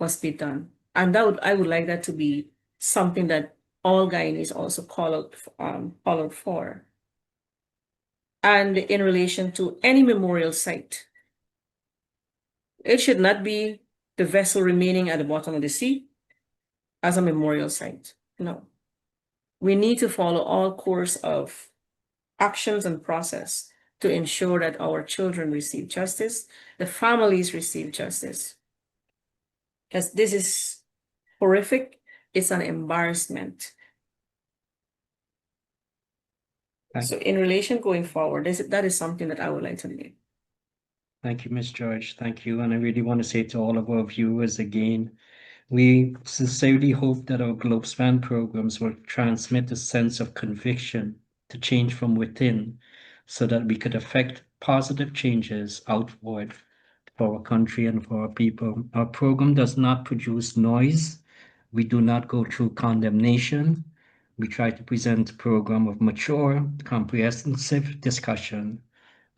must be done. And I would like that to be something that all Guyanese also call out for. And in relation to any memorial site, it should not be the vessel remaining at the bottom of the sea as a memorial site. No. We need to follow all course of actions and process to ensure that our children receive justice, the families receive justice. Because this is horrific. It's an embarrassment. So in relation going forward, that is something that I would like to make. Thank you, Ms. George. Thank you. And I really want to say to all of our viewers again, we sincerely hope that our Globespan programs will transmit a sense of conviction to change from within so that we could affect positive changes outward for our country and for our people. Our program does not produce noise. We do not go through condemnation. We try to present a program of mature, comprehensive discussion,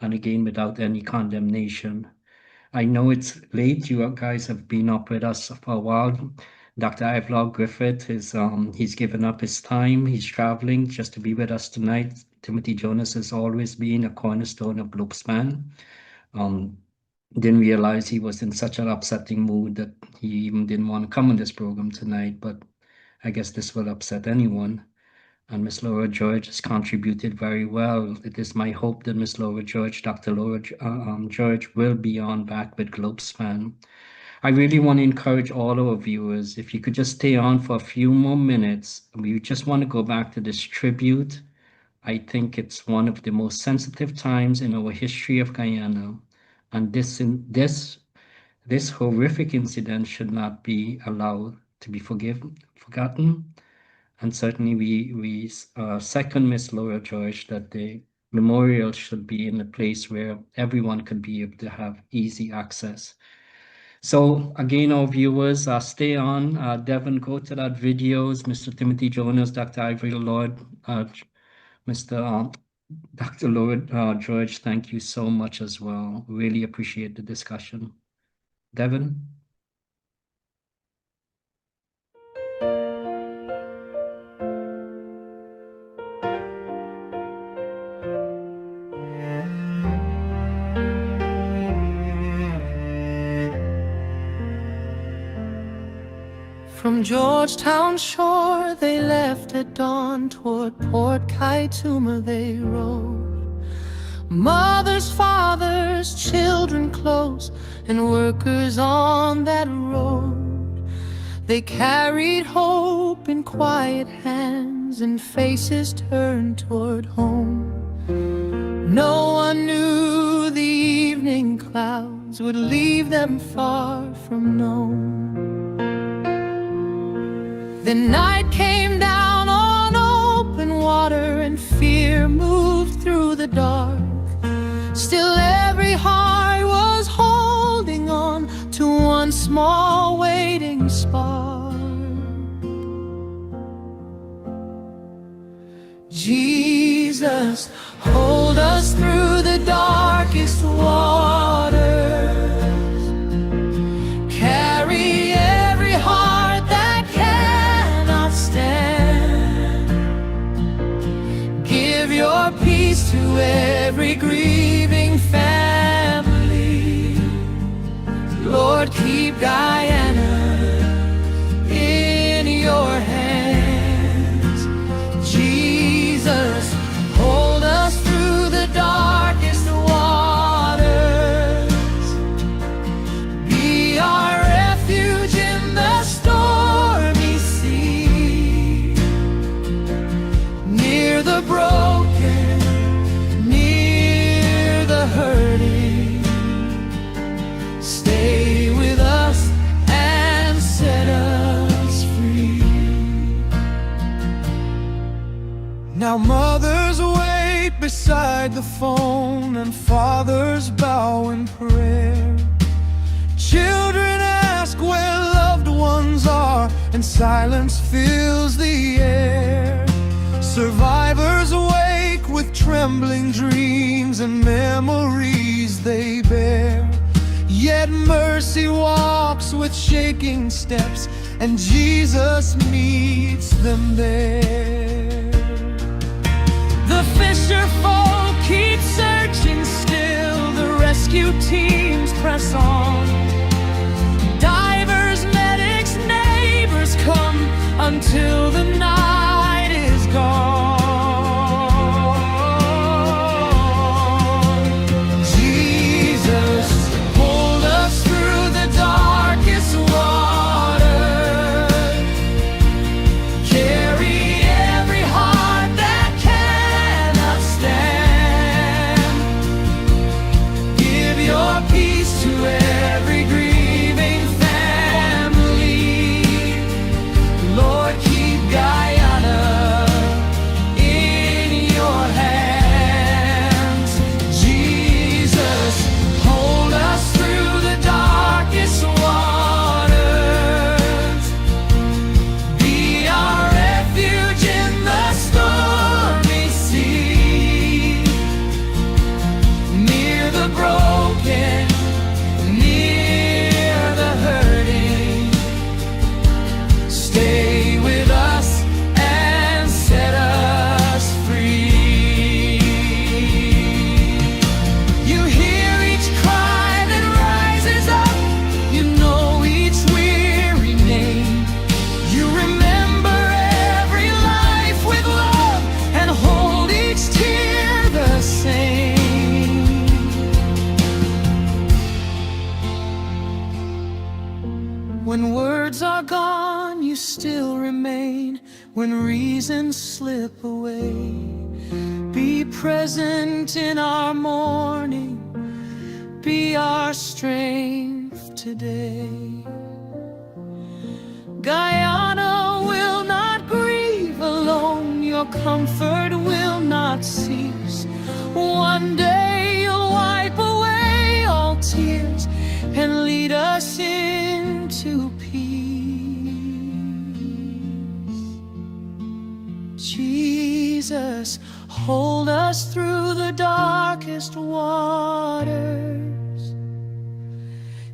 and again, without any condemnation. I know it's late. You guys have been up with us for a while. Dr. Ivelaw Griffith he's given up his time. He's traveling just to be with us tonight. Timothy Jonas has always been a cornerstone of Globespan. Didn't realize he was in such an upsetting mood that he even didn't want to come on this program tonight, but I guess this will upset anyone. And Miss Laura George has contributed very well. It is my hope that Miss Laura George, Dr. Laura George, will be on back with Globespan. I really want to encourage all our viewers, if you could just stay on for a few more minutes. We just want to go back to this tribute. I think it's one of the most sensitive times in our history of Guyana. And this horrific incident should not be allowed to be forgotten. And certainly we second Miss Laura George that the memorial should be in a place where everyone could be able to have easy access. So again, our viewers, stay on. Devin, go to that videos. Mr. Timothy Jonas, Dr. Ivory Lord, Mr. Dr. Laura George, thank you so much as well. Really appreciate the discussion. Devin? From Georgetown shore they left at dawn, toward Port Kaituma they rode. Mothers, fathers, children close, and workers on that road. They carried hope in quiet hands and faces turned toward home. No one knew the evening clouds would leave them far from Nome. The night came down on open water and fear moved through the dark. Still every heart was holding on to one small waiting spark. Jesus, hold us through the darkest waters. Carry every heart that cannot stand. Give your peace to every grieving family. Lord, keep Guyana in your hands. Jesus, hold us through the darkest waters. Be our refuge in the stormy sea. Near the broken, near the hurting. Stay with us and set us free. Now mothers wait beside the phone and fathers bow in prayer. Children ask where loved ones are and silence fills the air. Survivors wake with trembling dreams and memories they bear. Yet mercy walks with shaking steps and Jesus meets them there. The fisher folk keep searching still, the rescue teams press on. Divers, medics, neighbors come until the night is gone. Jesus, hold us through the darkest water. Carry every heart that cannot stand. Give your peace to every grieving family. Lord, keep are gone, you still remain when reasons slip away. Be present in our mourning, be our strength today. Guyana will not grieve alone, your comfort will not cease. One day you'll wipe away all tears and lead us into peace. Jesus, hold us through the darkest waters.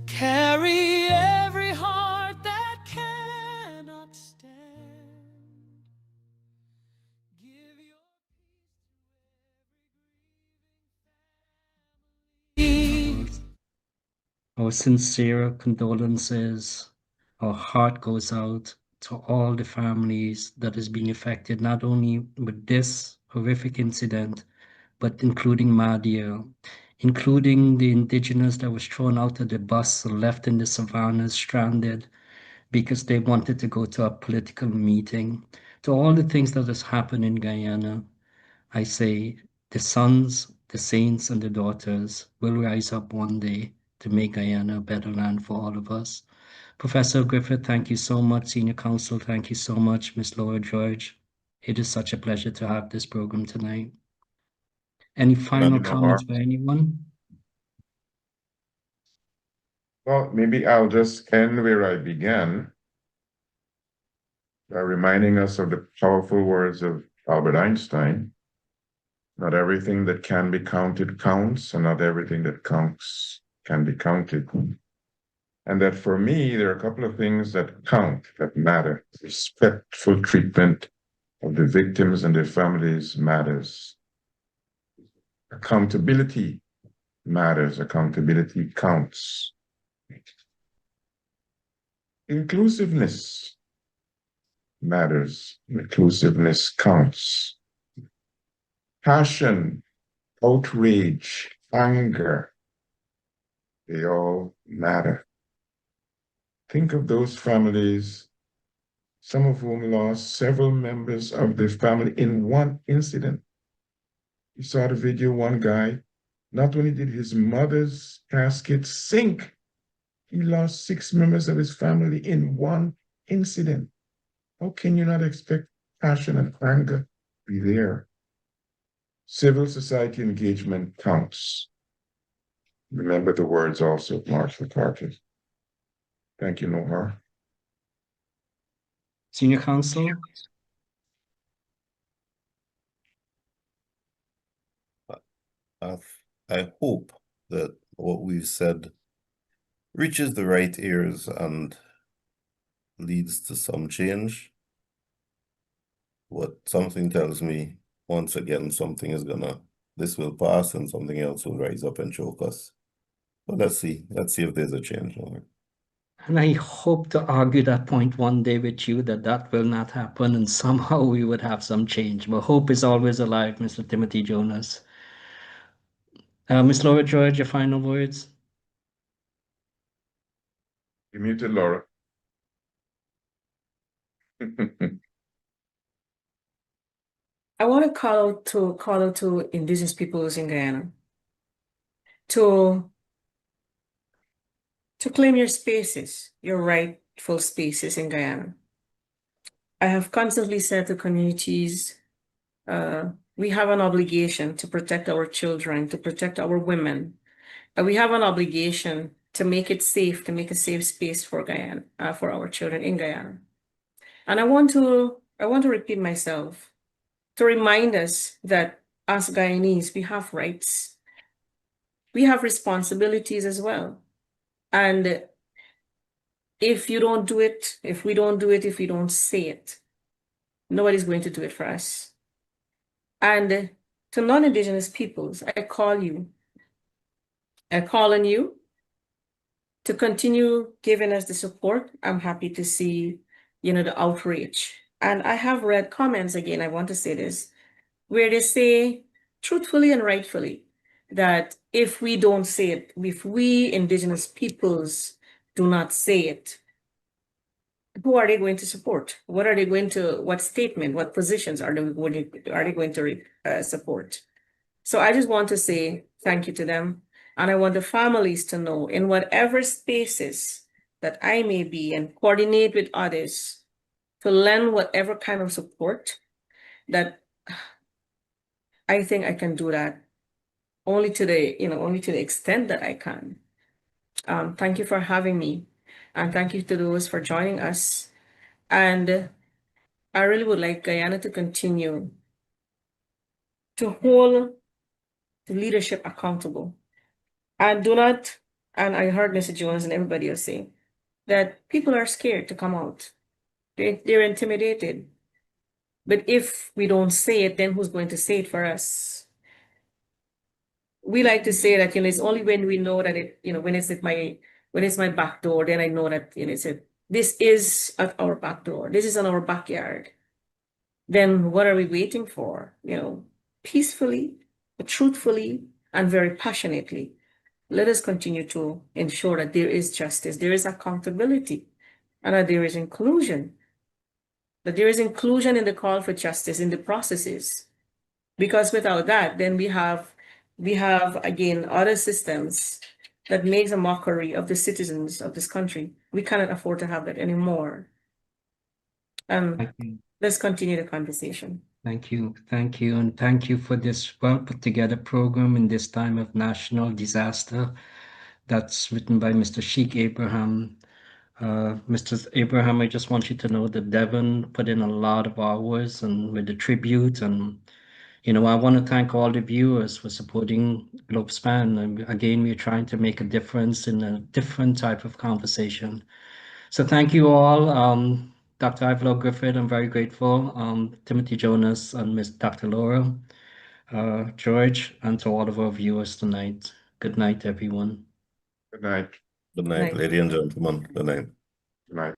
Carry every heart that cannot stand. Give your peace. Our sincere condolences. Our heart goes out to all the families that is being affected, not only with this horrific incident, but including Madia, including the indigenous that was thrown out of the bus and left in the savannas stranded because they wanted to go to a political meeting. To all the things that has happened in Guyana, I say the sons, the saints, and the daughters will rise up one day to make Guyana a better land for all of us. Professor Griffith, thank you so much. Senior Counsel, thank you so much. Miss Laura George, it is such a pleasure to have this program tonight. Any final comments by anyone? Well, maybe I'll just end where I began by reminding us of the powerful words of Albert Einstein. Not everything that can be counted counts, and not everything that counts can be counted. And that for me, there are a couple of things that count, that matter. Respectful treatment of the victims and their families matters. Accountability matters. Accountability counts. Inclusiveness matters. Inclusiveness counts. Passion, outrage, anger, they all matter. Think of those families, some of whom lost several members of their family in one incident. You saw the video, one guy, not only did his mother's casket sink, he lost 6 members of his family in one incident. How can you not expect passion and anger to be there? Civil society engagement counts. Remember the words also of Marshall Carter. Thank you, Nohar. Senior Counsel? I hope that what we've said reaches the right ears and leads to some change. What something tells me, once again, this will pass and something else will rise up and choke us. But let's see if there's a change. And I hope to argue that point one day with you that will not happen and somehow we would have some change. But hope is always alive, Mr. Timothy Jonas. Miss Laura George, your final words? You muted, Laura. I want to call out to indigenous peoples in Guyana to claim your spaces, your rightful spaces in Guyana. I have constantly said to communities, we have an obligation to protect our children, to protect our women. We have an obligation to make it safe, to make a safe space for Guyana, for our children in Guyana. And I want to repeat myself to remind us that as Guyanese, we have rights. We have responsibilities as well. And if you don't do it, if we don't do it, if we don't say it, nobody's going to do it for us. And to non-Indigenous peoples, I call on you to continue giving us the support. I'm happy to see, the outreach. And I have read comments, again, I want to say this, where they say truthfully and rightfully that if we don't say it, if we Indigenous peoples do not say it, who are they going to support? What are they going to, what statement, what positions are they going to support? So I just want to say thank you to them. And I want the families to know in whatever spaces that I may be and coordinate with others to lend whatever kind of support that I think I can do that only to the extent that I can. Thank you for having me. And thank you to those for joining us. And I really would like Guyana to continue to hold the leadership accountable. And I heard Mr. Jones and everybody else say that people are scared to come out. They're intimidated. But if we don't say it, then who's going to say it for us? We like to say that, it's only when we know that when it's my back door, then I know that, this is at our back door. This is on our backyard. Then what are we waiting for? Peacefully, truthfully, and very passionately. Let us continue to ensure that there is justice, there is accountability, and that there is inclusion. That there is inclusion in the call for justice in the processes. Because without that, then we have again other systems that makes a mockery of the citizens of this country. We cannot afford to have that anymore. Thank you. Let's continue the conversation. Thank you. Thank you. And thank you for this well put together program in this time of national disaster. That's written by Mr. Sheikh Abraham. Mr. Abraham, I just want you to know that Devon put in a lot of hours and with the tribute. And, I want to thank all the viewers for supporting Globespan. And again, we're trying to make a difference in a different type of conversation. So thank you all. Dr. Ivlo Griffith, I'm very grateful. Timothy Jonas and Miss Dr. Laura, George, and to all of our viewers tonight. Good night, everyone. Good night. Good night, ladies and gentlemen. Good night. Good night.